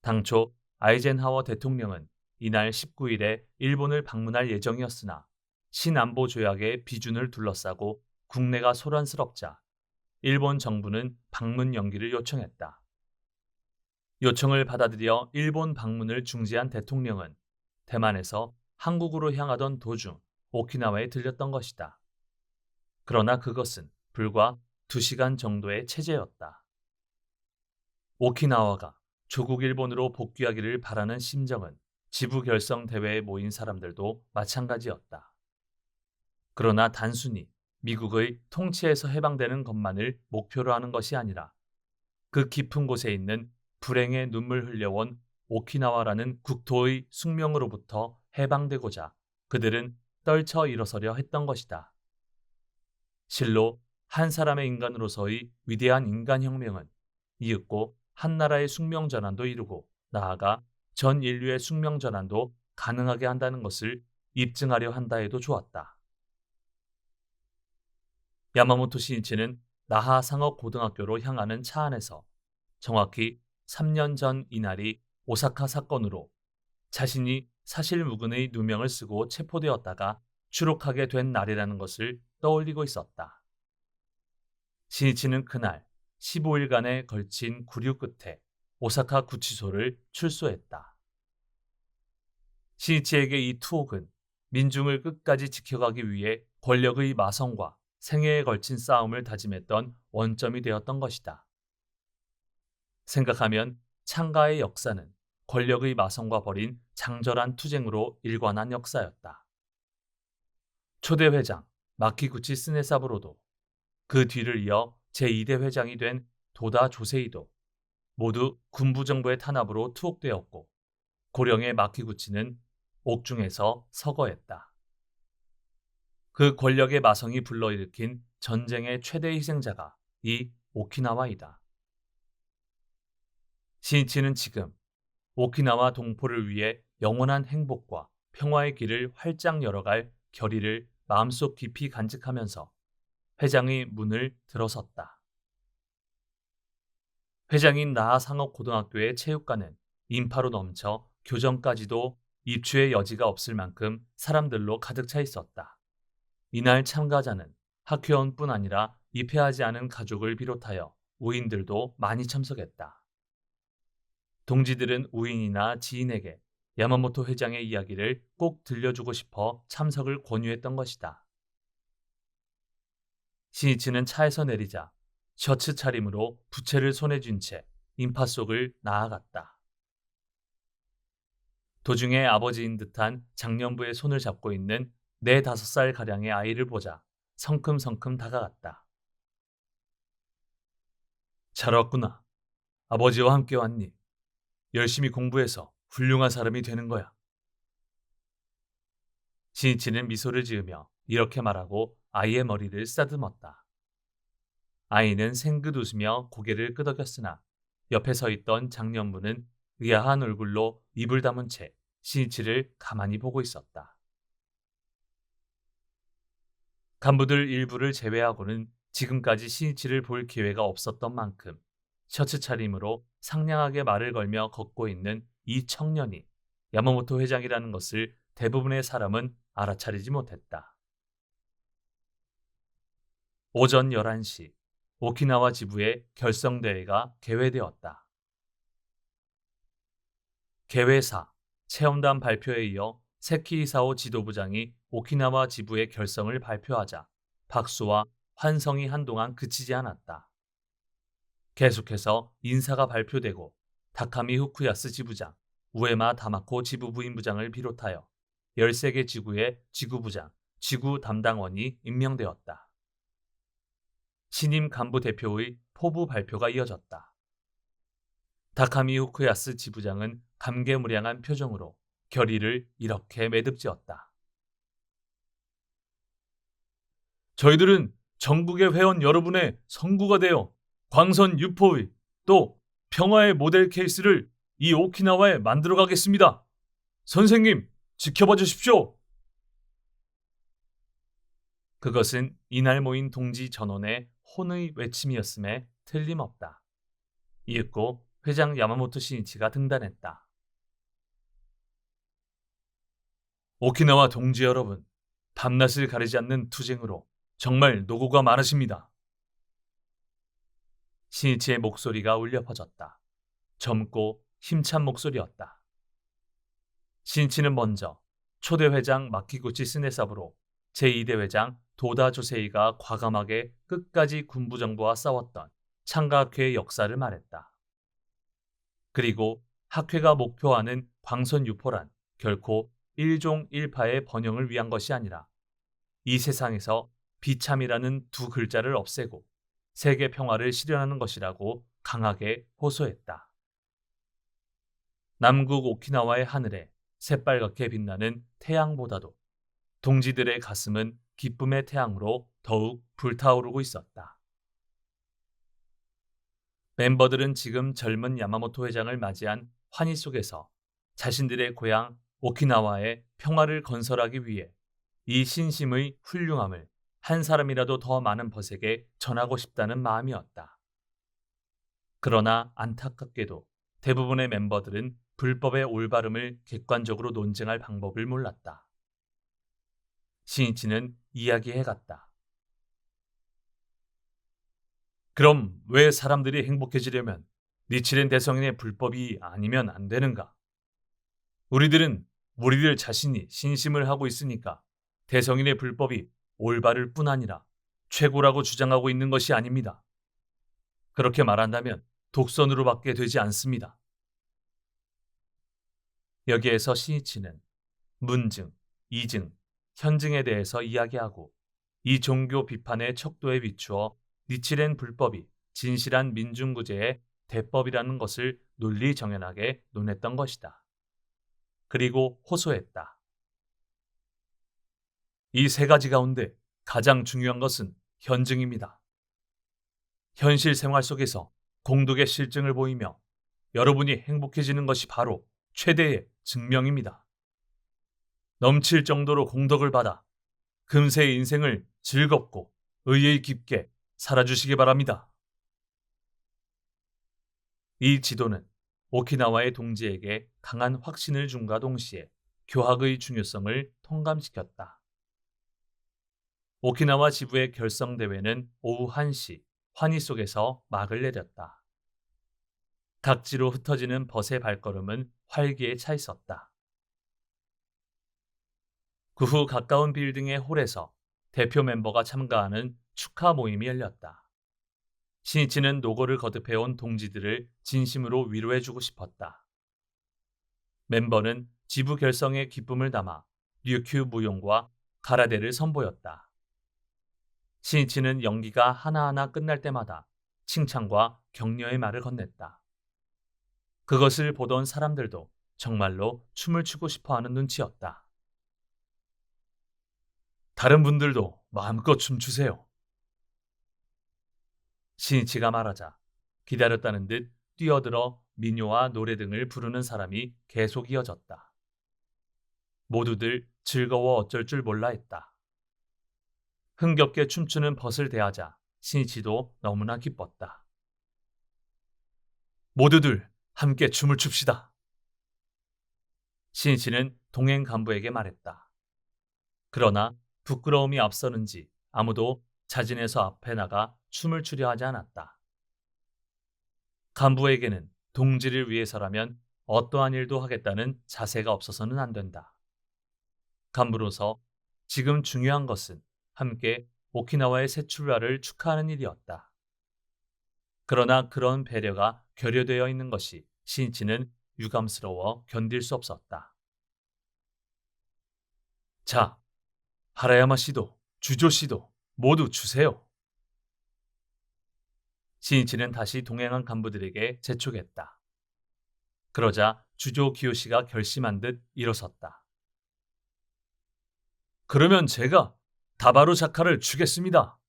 당초 아이젠하워 대통령은 이날 19일에 일본을 방문할 예정이었으나 신안보 조약의 비준을 둘러싸고 국내가 소란스럽자 일본 정부는 방문 연기를 요청했다. 요청을 받아들여 일본 방문을 중지한 대통령은 대만에서 한국으로 향하던 도중 오키나와에 들렸던 것이다. 그러나 그것은 불과 2시간 정도의 체제였다. 오키나와가 조국 일본으로 복귀하기를 바라는 심정은 지부 결성 대회에 모인 사람들도 마찬가지였다. 그러나 단순히 미국의 통치에서 해방되는 것만을 목표로 하는 것이 아니라 그 깊은 곳에 있는 불행의 눈물 흘려온 오키나와라는 국토의 숙명으로부터 해방되고자 그들은 떨쳐 일어서려 했던 것이다. 실로 한 사람의 인간으로서의 위대한 인간혁명은 이윽고 한 나라의 숙명전환도 이루고 나아가 전 인류의 숙명전환도 가능하게 한다는 것을 입증하려 한다 해도 좋았다. 야마모토 시니치는 나하 상업고등학교로 향하는 차 안에서 정확히 3년 전 이날이 오사카 사건으로 자신이 사실무근의 누명을 쓰고 체포되었다가 추록하게 된 날이라는 것을 떠올리고 있었다. 시니치는 그날 15일간에 걸친 구류 끝에 오사카 구치소를 출소했다. 시니치에게 이 투옥은 민중을 끝까지 지켜가기 위해 권력의 마성과 생애에 걸친 싸움을 다짐했던 원점이 되었던 것이다. 생각하면 창가의 역사는 권력의 마성과 벌인 장절한 투쟁으로 일관한 역사였다. 초대 회장 마키구치 스네사부로도 그 뒤를 이어 제2대 회장이 된 도다 조세이도 모두 군부정부의 탄압으로 투옥되었고 고령의 마키구치는 옥중에서 서거했다. 그 권력의 마성이 불러일으킨 전쟁의 최대 희생자가 이 오키나와이다. 시니치는 지금 오키나와 동포를 위해 영원한 행복과 평화의 길을 활짝 열어갈 결의를 마음속 깊이 간직하면서 회장의 문을 들어섰다. 회장인 나하 상업고등학교의 체육관은 인파로 넘쳐 교정까지도 입추의 여지가 없을 만큼 사람들로 가득 차 있었다. 이날 참가자는 학회원뿐 아니라 입회하지 않은 가족을 비롯하여 우인들도 많이 참석했다. 동지들은 우인이나 지인에게 야마모토 회장의 이야기를 꼭 들려주고 싶어 참석을 권유했던 것이다. 시니치는 차에서 내리자 셔츠 차림으로 부채를 손에 쥔 채 인파 속을 나아갔다. 도중에 아버지인 듯한 장년부의 손을 잡고 있는 4, 5살 가량의 아이를 보자 성큼성큼 다가갔다. 잘 왔구나. 아버지와 함께 왔니? 열심히 공부해서 훌륭한 사람이 되는 거야. 시니치는 미소를 지으며 이렇게 말하고 아이의 머리를 쓰다듬었다. 아이는 생긋 웃으며 고개를 끄덕였으나 옆에 서 있던 장년부는 의아한 얼굴로 입을 다문 채 시니치를 가만히 보고 있었다. 간부들 일부를 제외하고는 지금까지 시니치를 볼 기회가 없었던 만큼 셔츠 차림으로 상냥하게 말을 걸며 걷고 있는 이 청년이 야마모토 회장이라는 것을 대부분의 사람은 알아차리지 못했다. 오전 11시 오키나와 지부의 결성대회가 개회되었다. 개회사, 체험단 발표에 이어 세키 이사오 지도부장이 오키나와 지부의 결성을 발표하자 박수와 환성이 한동안 그치지 않았다. 계속해서 인사가 발표되고 다카미 후쿠야스 지부장, 우에마 다마코 지부부인부장을 비롯하여 13개 지구의 지구부장, 지구 담당원이 임명되었다. 신임 간부 대표의 포부 발표가 이어졌다. 다카미 후쿠야스 지부장은 감개무량한 표정으로 결의를 이렇게 매듭지었다. 저희들은 전국의 회원 여러분의 성구가 되어 광선 유포의 또 평화의 모델 케이스를 이 오키나와에 만들어 가겠습니다. 선생님, 지켜봐 주십시오! 그것은 이날 모인 동지 전원의 혼의 외침이었음에 틀림없다. 이윽고 회장 야마모토 신이치가 등단했다. 오키나와 동지 여러분, 밤낮을 가리지 않는 투쟁으로 정말 노고가 많으십니다. 신이치의 목소리가 울려 퍼졌다. 젊고 힘찬 목소리였다. 신이치는 먼저 초대 회장 마키구치 스네사부로 제2대 회장 도다 조세이가 과감하게 끝까지 군부 정부와 싸웠던 창가학회의 역사를 말했다. 그리고 학회가 목표하는 광선 유포란 결코 일종 일파의 번영을 위한 것이 아니라 이 세상에서 비참이라는 두 글자를 없애고 세계 평화를 실현하는 것이라고 강하게 호소했다. 남국 오키나와의 하늘에 새빨갛게 빛나는 태양보다도 동지들의 가슴은 기쁨의 태양으로 더욱 불타오르고 있었다. 멤버들은 지금 젊은 야마모토 회장을 맞이한 환희 속에서 자신들의 고향 오키나와의 평화를 건설하기 위해 이 신심의 훌륭함을 한 사람이라도 더 많은 벗에게 전하고 싶다는 마음이었다. 그러나 안타깝게도 대부분의 멤버들은 불법의 올바름을 객관적으로 논쟁할 방법을 몰랐다. 신이치는 이야기해갔다. 그럼 왜 사람들이 행복해지려면 니치렌 대성인의 불법이 아니면 안 되는가? 우리들은 우리들 자신이 신심을 하고 있으니까 대성인의 불법이 올바를 뿐 아니라 최고라고 주장하고 있는 것이 아닙니다. 그렇게 말한다면 독선으로밖에 되지 않습니다. 여기에서 신이치는 문증, 이증, 현증에 대해서 이야기하고 이 종교 비판의 척도에 비추어 니치렌 불법이 진실한 민중구제의 대법이라는 것을 논리정연하게 논했던 것이다. 그리고 호소했다. 이 세 가지 가운데 가장 중요한 것은 현증입니다. 현실 생활 속에서 공덕의 실증을 보이며 여러분이 행복해지는 것이 바로 최대의 증명입니다. 넘칠 정도로 공덕을 받아 금세의 인생을 즐겁고 의의 깊게 살아주시기 바랍니다. 이 지도는 오키나와의 동지에게 강한 확신을 준과 동시에 교학의 중요성을 통감시켰다. 오키나와 지부의 결성대회는 오후 1시 환희 속에서 막을 내렸다. 각지로 흩어지는 벗의 발걸음은 활기에 차 있었다. 그 후 가까운 빌딩의 홀에서 대표 멤버가 참가하는 축하 모임이 열렸다. 신이치는 노고를 거듭해온 동지들을 진심으로 위로해주고 싶었다. 멤버는 지부 결성의 기쁨을 담아 류큐 무용과 가라데를 선보였다. 신이치는 연기가 하나하나 끝날 때마다 칭찬과 격려의 말을 건넸다. 그것을 보던 사람들도 정말로 춤을 추고 싶어하는 눈치였다. 다른 분들도 마음껏 춤추세요. 신이치가 말하자 기다렸다는 듯 뛰어들어 민요와 노래 등을 부르는 사람이 계속 이어졌다. 모두들 즐거워 어쩔 줄 몰라 했다. 흥겹게 춤추는 벗을 대하자 신이치도 너무나 기뻤다. 모두들 함께 춤을 춥시다. 신이치는 동행 간부에게 말했다. 그러나 부끄러움이 앞서는지 아무도 자진해서 앞에 나가 춤을 추려 하지 않았다. 간부에게는 동지를 위해서라면 어떠한 일도 하겠다는 자세가 없어서는 안 된다. 간부로서 지금 중요한 것은 함께 오키나와의 새 출발을 축하하는 일이었다. 그러나 그런 배려가 결여되어 있는 것이 신이치는 유감스러워 견딜 수 없었다. 자, 하라야마 씨도 주조 씨도 모두 주세요. 신이치는 다시 동행한 간부들에게 재촉했다. 그러자 주조 기요시가 결심한 듯 일어섰다. 그러면 제가 다바루 자카를 추겠습니다.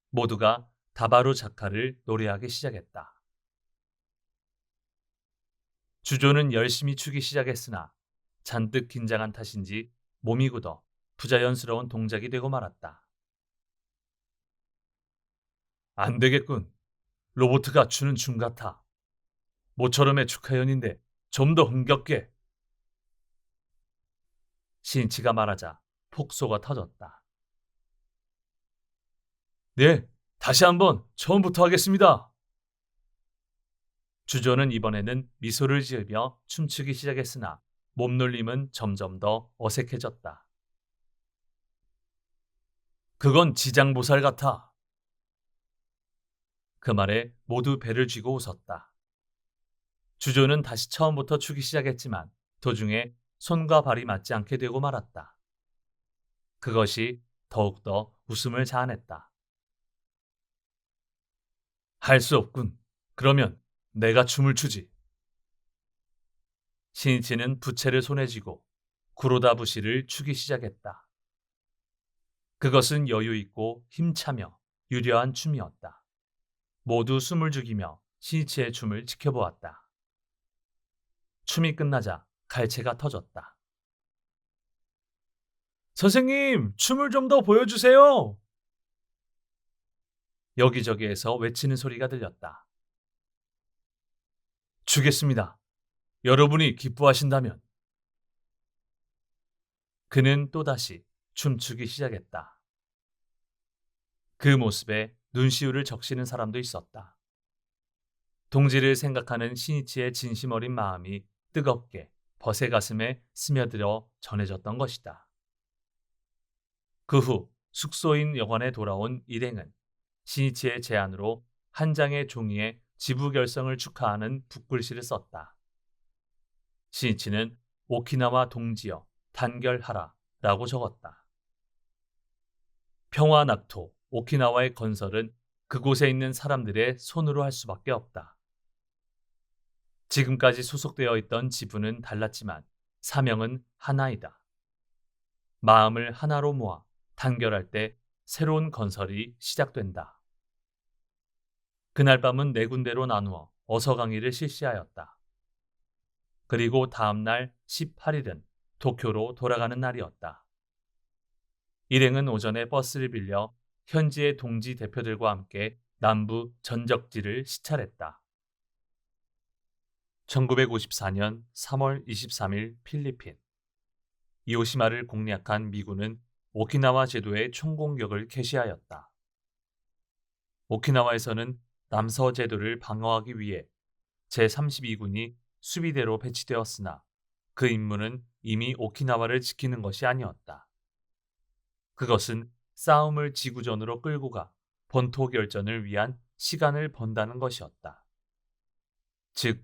모두가 다바루 자카를 노래하기 시작했다. 주조는 열심히 추기 시작했으나 잔뜩 긴장한 탓인지 몸이 굳어 부자연스러운 동작이 되고 말았다. 안 되겠군. 로보트가 추는 춤 같아. 모처럼의 축하연인데 좀 더 흥겹게. 신이치가 말하자 폭소가 터졌다. 네, 다시 한번 처음부터 하겠습니다. 주조는 이번에는 미소를 지으며 춤추기 시작했으나 몸놀림은 점점 더 어색해졌다. 그건 지장보살 같아. 그 말에 모두 배를 쥐고 웃었다. 주조는 다시 처음부터 추기 시작했지만 도중에 손과 발이 맞지 않게 되고 말았다. 그것이 더욱더 웃음을 자아냈다. 할 수 없군. 그러면 내가 춤을 추지. 신이치는 부채를 손에 쥐고 구로다 부시를 추기 시작했다. 그것은 여유 있고 힘차며 유려한 춤이었다. 모두 숨을 죽이며 신이치의 춤을 지켜보았다. 춤이 끝나자 갈채가 터졌다. 선생님, 춤을 좀 더 보여주세요. 여기저기에서 외치는 소리가 들렸다. 주겠습니다. 여러분이 기뻐하신다면. 그는 또다시 춤추기 시작했다. 그 모습에 눈시울을 적시는 사람도 있었다. 동지를 생각하는 신이치의 진심 어린 마음이 뜨겁게 벗의 가슴에 스며들어 전해졌던 것이다. 그 후 숙소인 여관에 돌아온 일행은 신이치의 제안으로 한 장의 종이에 지부 결성을 축하하는 붓글씨를 썼다. 신이치는 오키나와 동지여 단결하라 라고 적었다. 평화 낙토 오키나와의 건설은 그곳에 있는 사람들의 손으로 할 수밖에 없다. 지금까지 소속되어 있던 지부는 달랐지만 사명은 하나이다. 마음을 하나로 모아 단결할 때 새로운 건설이 시작된다. 그날 밤은 네 군데로 나누어 어서 강의를 실시하였다. 그리고 다음 날 18일은 도쿄로 돌아가는 날이었다. 일행은 오전에 버스를 빌려 현지의 동지 대표들과 함께 남부 전적지를 시찰했다. 1954년 3월 23일 필리핀. 이오시마를 공략한 미군은 오키나와 제도의 총공격을 개시하였다. 오키나와에서는 남서 제도를 방어하기 위해 제32군이 수비대로 배치되었으나 그 임무는 이미 오키나와를 지키는 것이 아니었다. 그것은 싸움을 지구전으로 끌고 가 본토 결전을 위한 시간을 번다는 것이었다. 즉,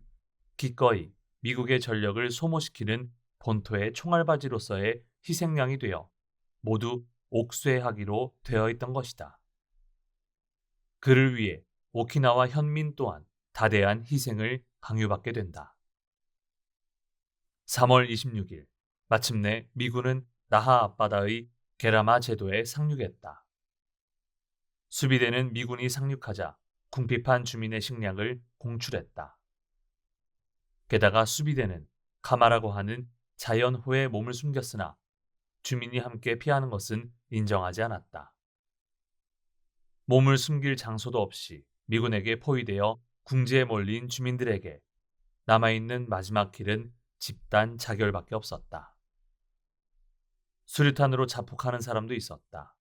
기꺼이 미국의 전력을 소모시키는 본토의 총알바지로서의 희생양이 되어 모두 옥쇄하기로 되어 있던 것이다. 그를 위해 오키나와 현민 또한 다대한 희생을 강요받게 된다. 3월 26일, 마침내 미군은 나하 앞바다의 게라마 제도에 상륙했다. 수비대는 미군이 상륙하자 궁핍한 주민의 식량을 공출했다. 게다가 수비대는 가마라고 하는 자연호에 몸을 숨겼으나 주민이 함께 피하는 것은 인정하지 않았다. 몸을 숨길 장소도 없이 미군에게 포위되어 궁지에 몰린 주민들에게 남아있는 마지막 길은 집단 자결밖에 없었다. 수류탄으로 자폭하는 사람도 있었다.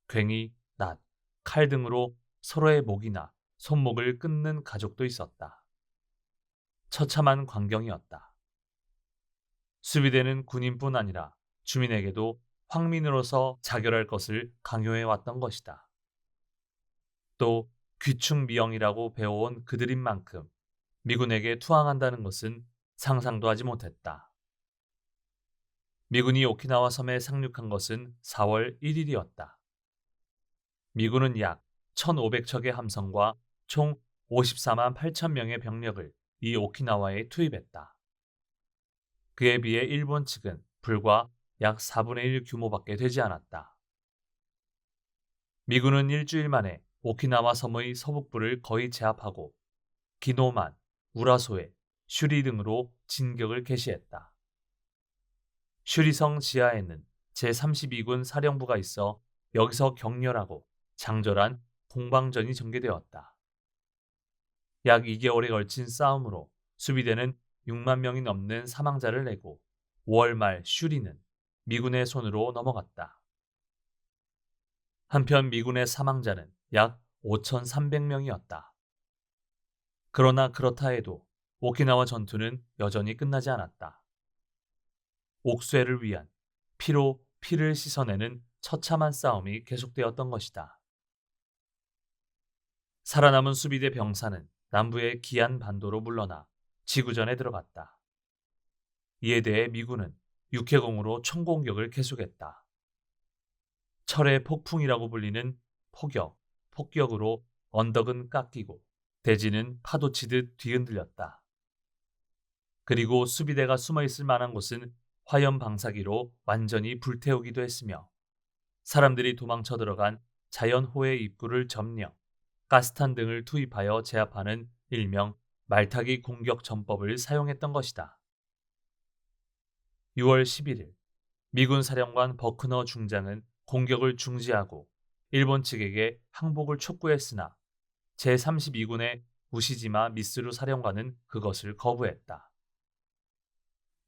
괭이, 낫, 칼 등으로 서로의 목이나 손목을 끊는 가족도 있었다. 처참한 광경이었다. 수비대는 군인뿐 아니라 주민에게도 황민으로서 자결할 것을 강요해왔던 것이다. 또 귀충미영이라고 배워온 그들인 만큼 미군에게 투항한다는 것은 상상도 하지 못했다. 미군이 오키나와 섬에 상륙한 것은 4월 1일이었다. 미군은 약 1,500척의 함선과 총 54만 8천 명의 병력을 이 오키나와에 투입했다. 그에 비해 일본 측은 불과 약 4분의 1 규모밖에 되지 않았다. 미군은 일주일 만에 오키나와 섬의 서북부를 거의 제압하고 기노만, 우라소에, 슈리 등으로 진격을 개시했다. 슈리성 지하에는 제32군 사령부가 있어 여기서 격렬하고 장절한 공방전이 전개되었다. 약 2개월에 걸친 싸움으로 수비대는 6만 명이 넘는 사망자를 내고 5월 말 슈리는 미군의 손으로 넘어갔다. 한편 미군의 사망자는 약 5,300명이었다. 그러나 그렇다 해도 오키나와 전투는 여전히 끝나지 않았다. 옥쇄를 위한 피로 피를 씻어내는 처참한 싸움이 계속되었던 것이다. 살아남은 수비대 병사는 남부의 기안 반도로 물러나 지구전에 들어갔다. 이에 대해 미군은 육해공으로 총공격을 계속했다. 철의 폭풍이라고 불리는 폭격으로 언덕은 깎이고 대지는 파도치듯 뒤흔들렸다. 그리고 수비대가 숨어있을 만한 곳은 화염 방사기로 완전히 불태우기도 했으며 사람들이 도망쳐 들어간 자연호의 입구를 점령, 가스탄 등을 투입하여 제압하는 일명 말타기 공격 전법을 사용했던 것이다. 6월 11일 미군 사령관 버크너 중장은 공격을 중지하고 일본 측에게 항복을 촉구했으나 제32군의 우시지마 미스루 사령관은 그것을 거부했다.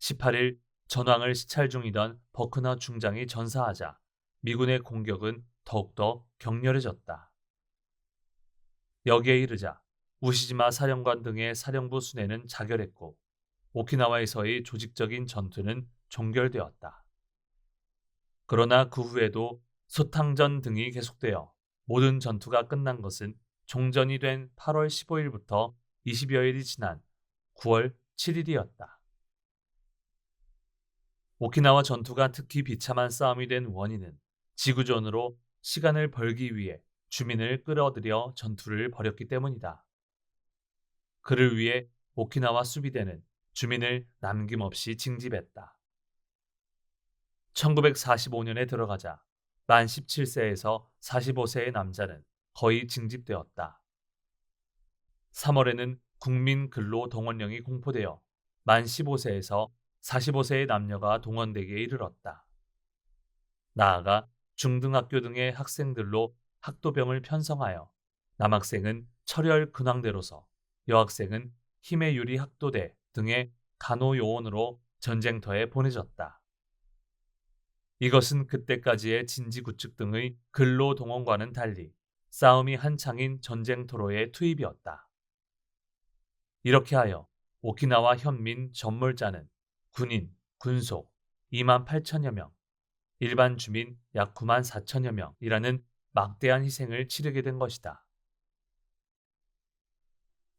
18일 전황을 시찰 중이던 버크너 중장이 전사하자 미군의 공격은 더욱더 격렬해졌다. 여기에 이르자 우시지마 사령관 등의 사령부 순회는 자결했고 오키나와에서의 조직적인 전투는 종결되었다. 그러나 그 후에도 소탕전 등이 계속되어 모든 전투가 끝난 것은 종전이 된 8월 15일부터 20여일이 지난 9월 7일이었다. 오키나와 전투가 특히 비참한 싸움이 된 원인은 지구전으로 시간을 벌기 위해 주민을 끌어들여 전투를 벌였기 때문이다. 그를 위해 오키나와 수비대는 주민을 남김없이 징집했다. 1945년에 들어가자 만 17세에서 45세의 남자는 거의 징집되었다. 3월에는 국민근로동원령이 공포되어 만 15세에서 45세의 남녀가 동원되기에 이르렀다. 나아가 중등학교 등의 학생들로 학도병을 편성하여 남학생은 철혈 근황대로서 여학생은 힘의 유리 학도대 등의 간호요원으로 전쟁터에 보내졌다. 이것은 그때까지의 진지구축 등의 근로동원과는 달리 싸움이 한창인 전쟁터로의 투입이었다. 이렇게 하여 오키나와 현민 전몰자는 군인, 군속 2만 8천여 명, 일반 주민 약 9만 4천여 명이라는 막대한 희생을 치르게 된 것이다.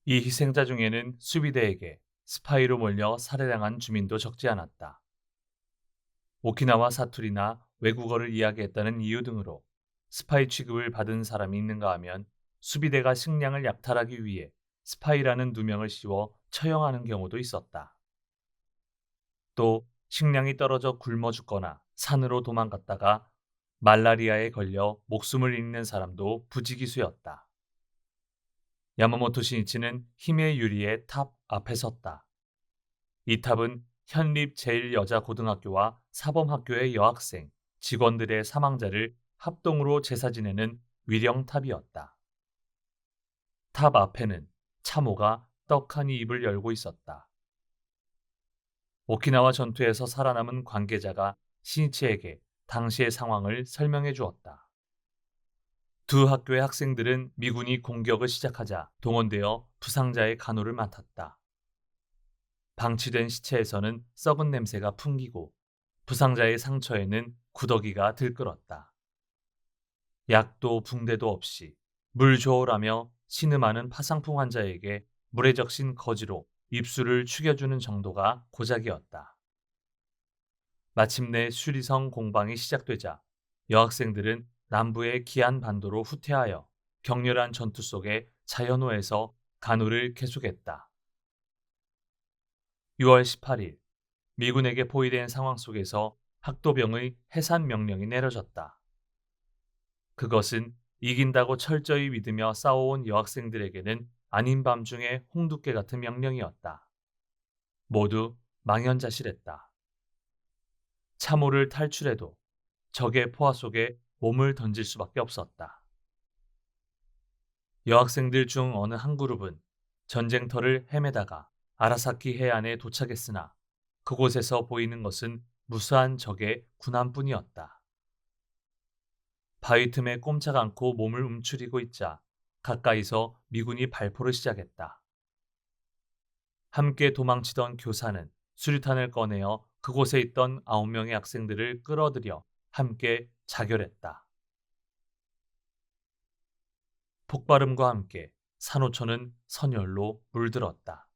이 희생자 중에는 수비대에게 스파이로 몰려 살해당한 주민도 적지 않았다. 오키나와 사투리나 외국어를 이야기했다는 이유 등으로 스파이 취급을 받은 사람이 있는가 하면 수비대가 식량을 약탈하기 위해 스파이라는 누명을 씌워 처형하는 경우도 있었다. 또 식량이 떨어져 굶어 죽거나 산으로 도망갔다가 말라리아에 걸려 목숨을 잃는 사람도 부지기수였다. 야마모토 신이치는 힘의 유리의 탑 앞에 섰다. 이 탑은 현립 제1여자고등학교와 사범학교의 여학생, 직원들의 사망자를 합동으로 제사 지내는 위령탑이었다. 탑 앞에는 참호가 떡하니 입을 열고 있었다. 오키나와 전투에서 살아남은 관계자가 신이치에게 당시의 상황을 설명해 주었다. 두 학교의 학생들은 미군이 공격을 시작하자 동원되어 부상자의 간호를 맡았다. 방치된 시체에서는 썩은 냄새가 풍기고 부상자의 상처에는 구더기가 들끓었다. 약도 붕대도 없이 물 줘오라며 신음하는 파상풍 환자에게 물에 적신 거지로 입술을 축여주는 정도가 고작이었다. 마침내 슈리성 공방이 시작되자 여학생들은 남부의 기안 반도로 후퇴하여 격렬한 전투 속에 자연호에서 간호를 계속했다. 6월 18일 미군에게 포위된 상황 속에서 학도병의 해산 명령이 내려졌다. 그것은 이긴다고 철저히 믿으며 싸워온 여학생들에게는 아닌 밤중에 홍두깨 같은 명령이었다. 모두 망연자실했다. 참호를 탈출해도 적의 포화 속에 몸을 던질 수밖에 없었다. 여학생들 중 어느 한 그룹은 전쟁터를 헤매다가 아라사키 해안에 도착했으나 그곳에서 보이는 것은 무수한 적의 군함뿐이었다. 바위 틈에 꼼짝 않고 몸을 움츠리고 있자 가까이서 미군이 발포를 시작했다. 함께 도망치던 교사는 수류탄을 꺼내어 그곳에 있던 9명의 학생들을 끌어들여 함께 자결했다. 폭발음과 함께 산호초는 선열로 물들었다.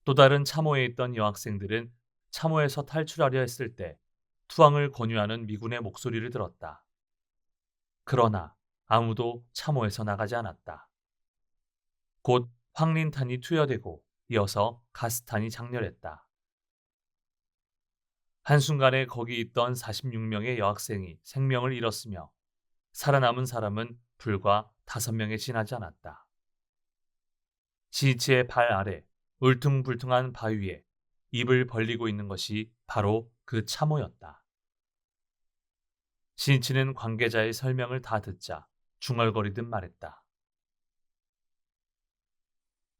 또 다른 참호에 있던 여학생들은 참호에서 탈출하려 했을 때 투항을 권유하는 미군의 목소리를 들었다. 그러나 아무도 참호에서 나가지 않았다. 곧 황린탄이 투여되고 이어서 가스탄이 장렬했다. 한순간에 거기 있던 46명의 여학생이 생명을 잃었으며 살아남은 사람은 불과 5명에 지나지 않았다. 시치의 발 아래 울퉁불퉁한 바위에 입을 벌리고 있는 것이 바로 그 참호였다. 시치는 관계자의 설명을 다 듣자 중얼거리듯 말했다.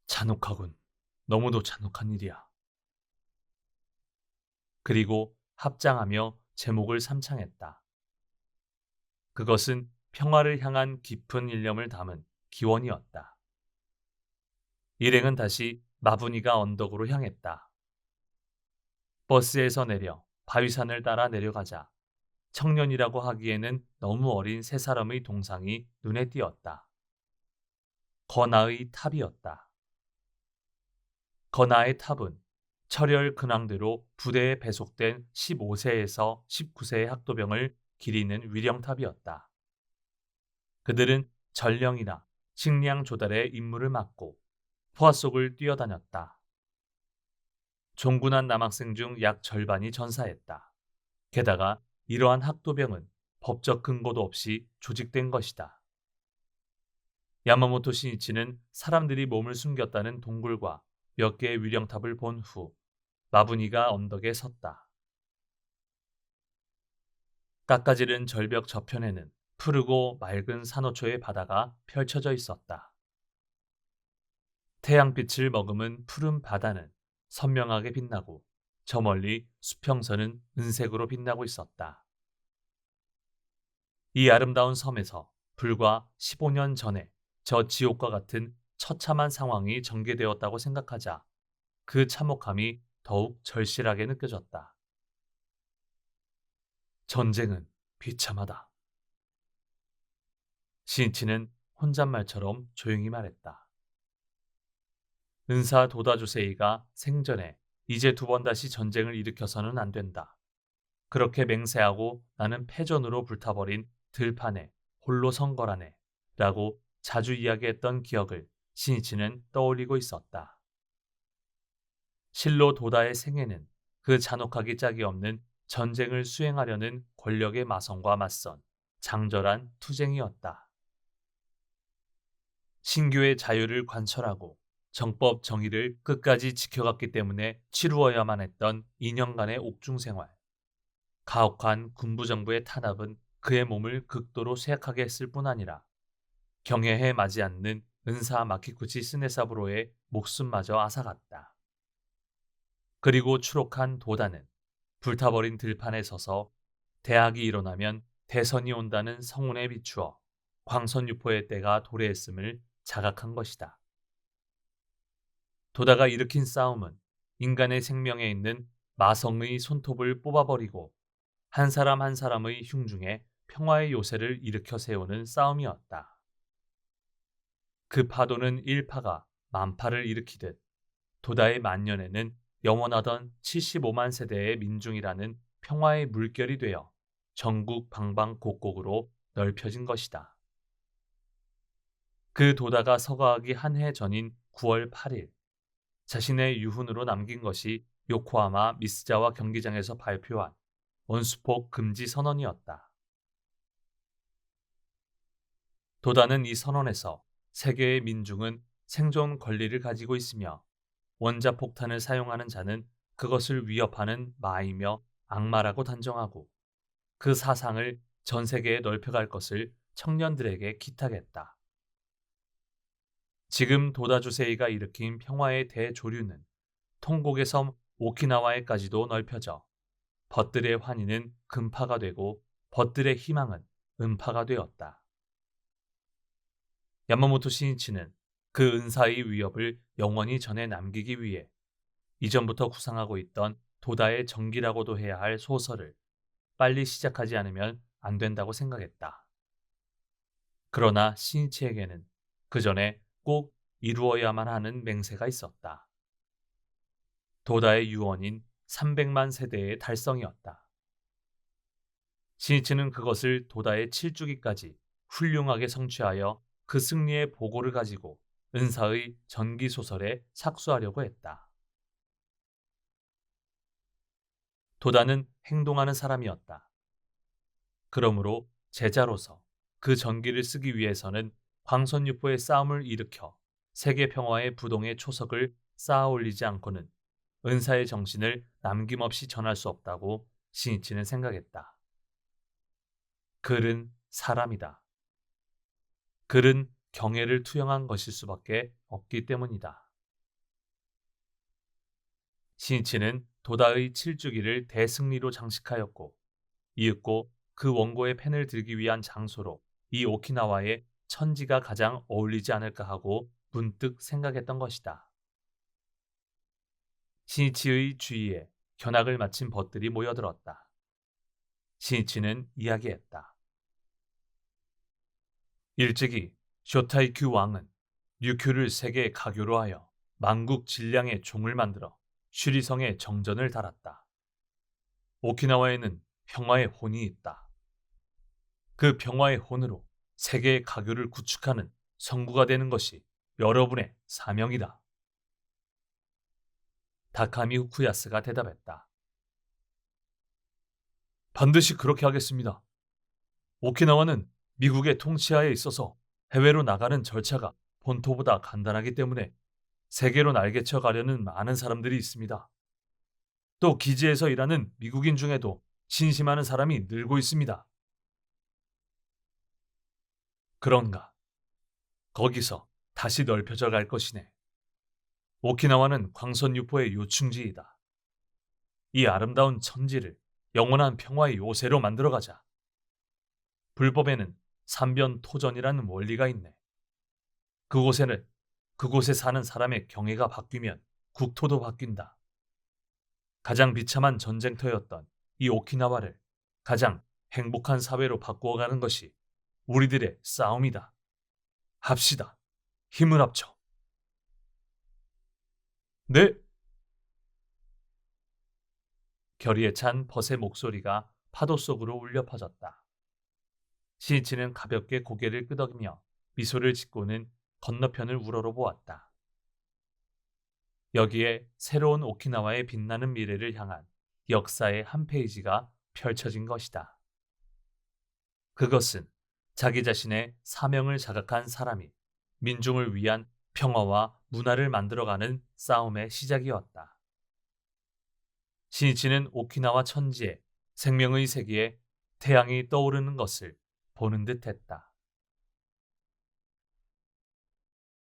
잔혹하군. 너무도 잔혹한 일이야. 그리고 합장하며 제목을 삼창했다. 그것은 평화를 향한 깊은 일념을 담은 기원이었다. 일행은 다시 마부니가 언덕으로 향했다. 버스에서 내려 바위산을 따라 내려가자 청년이라고 하기에는 너무 어린 세 사람의 동상이 눈에 띄었다. 건아의 탑이었다. 건아의 탑은 철혈 근황대로 부대에 배속된 15세에서 19세의 학도병을 기리는 위령탑이었다. 그들은 전령이나 식량 조달의 임무를 맡고 포화 속을 뛰어다녔다. 종군한 남학생 중 약 절반이 전사했다. 게다가 이러한 학도병은 법적 근거도 없이 조직된 것이다. 야마모토 신이치는 사람들이 몸을 숨겼다는 동굴과 몇 개의 위령탑을 본 후 마부니가 언덕에 섰다. 깎아지른 절벽 저편에는 푸르고 맑은 산호초의 바다가 펼쳐져 있었다. 태양빛을 머금은 푸른 바다는 선명하게 빛나고 저 멀리 수평선은 은색으로 빛나고 있었다. 이 아름다운 섬에서 불과 15년 전에 저 지옥과 같은 처참한 상황이 전개되었다고 생각하자 그 참혹함이 더욱 절실하게 느껴졌다. 전쟁은 비참하다. 신치는 혼잣말처럼 조용히 말했다. 은사 도다주세이가 생전에 이제 2번 다시 전쟁을 일으켜서는 안 된다. 그렇게 맹세하고 나는 패전으로 불타버린 들판에 홀로 선 거라네 라고 자주 이야기했던 기억을 신이치는 떠올리고 있었다. 실로 도다의 생애는 그 잔혹하기 짝이 없는 전쟁을 수행하려는 권력의 마성과 맞선 장절한 투쟁이었다. 신교의 자유를 관철하고 정법 정의를 끝까지 지켜갔기 때문에 치루어야만 했던 2년간의 옥중 생활. 가혹한 군부정부의 탄압은 그의 몸을 극도로 쇠약하게 했을 뿐 아니라 경애해 마지 않는 은사 마키쿠치 스네사부로의 목숨마저 앗아갔다. 그리고 추록한 도다는 불타버린 들판에 서서 대학이 일어나면 대선이 온다는 성운에 비추어 광선유포의 때가 도래했음을 자각한 것이다. 도다가 일으킨 싸움은 인간의 생명에 있는 마성의 손톱을 뽑아버리고 한 사람 한 사람의 흉중에 평화의 요새를 일으켜 세우는 싸움이었다. 그 파도는 일파가 만파를 일으키듯 도다의 만년에는 영원하던 75만 세대의 민중이라는 평화의 물결이 되어 전국 방방곡곡으로 넓혀진 것이다. 그 도다가 서거하기 한 해 전인 9월 8일 자신의 유훈으로 남긴 것이 요코하마 미스자와 경기장에서 발표한 원수폭 금지 선언이었다. 도다는 이 선언에서 세계의 민중은 생존 권리를 가지고 있으며 원자폭탄을 사용하는 자는 그것을 위협하는 마이며 악마라고 단정하고 그 사상을 전 세계에 넓혀갈 것을 청년들에게 기탁했다. 지금 도다주세이가 일으킨 평화의 대조류는 통곡의 섬 오키나와에까지도 넓혀져 벗들의 환희는 금파가 되고 벗들의 희망은 음파가 되었다. 야마모토 신이치는 그 은사의 위협을 영원히 전해 남기기 위해 이전부터 구상하고 있던 도다의 전기라고도 해야 할 소설을 빨리 시작하지 않으면 안 된다고 생각했다. 그러나 신이치에게는 그 전에 꼭 이루어야만 하는 맹세가 있었다. 도다의 유언인 300만 세대의 달성이었다. 신이치는 그것을 도다의 7주기까지 훌륭하게 성취하여 그 승리의 보고를 가지고 은사의 전기소설에 착수하려고 했다. 도다는 행동하는 사람이었다. 그러므로 제자로서 그 전기를 쓰기 위해서는 광선유포의 싸움을 일으켜 세계 평화의 부동의 초석을 쌓아 올리지 않고는 은사의 정신을 남김없이 전할 수 없다고 신이치는 생각했다. 글은 사람이다. 글은 경애를 투영한 것일 수밖에 없기 때문이다. 신이치는 도다의 7주기를 대승리로 장식하였고 이윽고 그 원고의 펜을 들기 위한 장소로 이 오키나와의 천지가 가장 어울리지 않을까 하고 문득 생각했던 것이다. 신이치의 주위에 견학을 마친 벗들이 모여들었다. 신이치는 이야기했다. 일찍이 쇼타이큐 왕은 류큐를 세계 가교로 하여 만국 질량의 종을 만들어 슈리성에 정전을 달았다. 오키나와에는 평화의 혼이 있다. 그 평화의 혼으로 세계의 가교를 구축하는 성구가 되는 것이 여러분의 사명이다. 다카미 후쿠야스가 대답했다. 반드시 그렇게 하겠습니다. 오키나와는 미국의 통치하에 있어서 해외로 나가는 절차가 본토보다 간단하기 때문에 세계로 날개쳐 가려는 많은 사람들이 있습니다. 또 기지에서 일하는 미국인 중에도 신심하는 사람이 늘고 있습니다. 그런가? 거기서 다시 넓혀져 갈 것이네. 오키나와는 광선유포의 요충지이다. 이 아름다운 천지를 영원한 평화의 요새로 만들어가자. 불법에는 삼변토전이라는 원리가 있네. 그곳에 사는 사람의 경애가 바뀌면 국토도 바뀐다. 가장 비참한 전쟁터였던 이 오키나와를 가장 행복한 사회로 바꾸어가는 것이 우리들의 싸움이다. 합시다. 힘을 합쳐. 네. 결의에 찬 벗의 목소리가 파도 속으로 울려 퍼졌다. 신이치는 가볍게 고개를 끄덕이며 미소를 짓고는 건너편을 우러러보았다. 여기에 새로운 오키나와의 빛나는 미래를 향한 역사의 한 페이지가 펼쳐진 것이다. 그것은 자기 자신의 사명을 자각한 사람이 민중을 위한 평화와 문화를 만들어가는 싸움의 시작이었다. 신이치는 오키나와 천지에 생명의 세계에 태양이 떠오르는 것을 보는 듯 했다.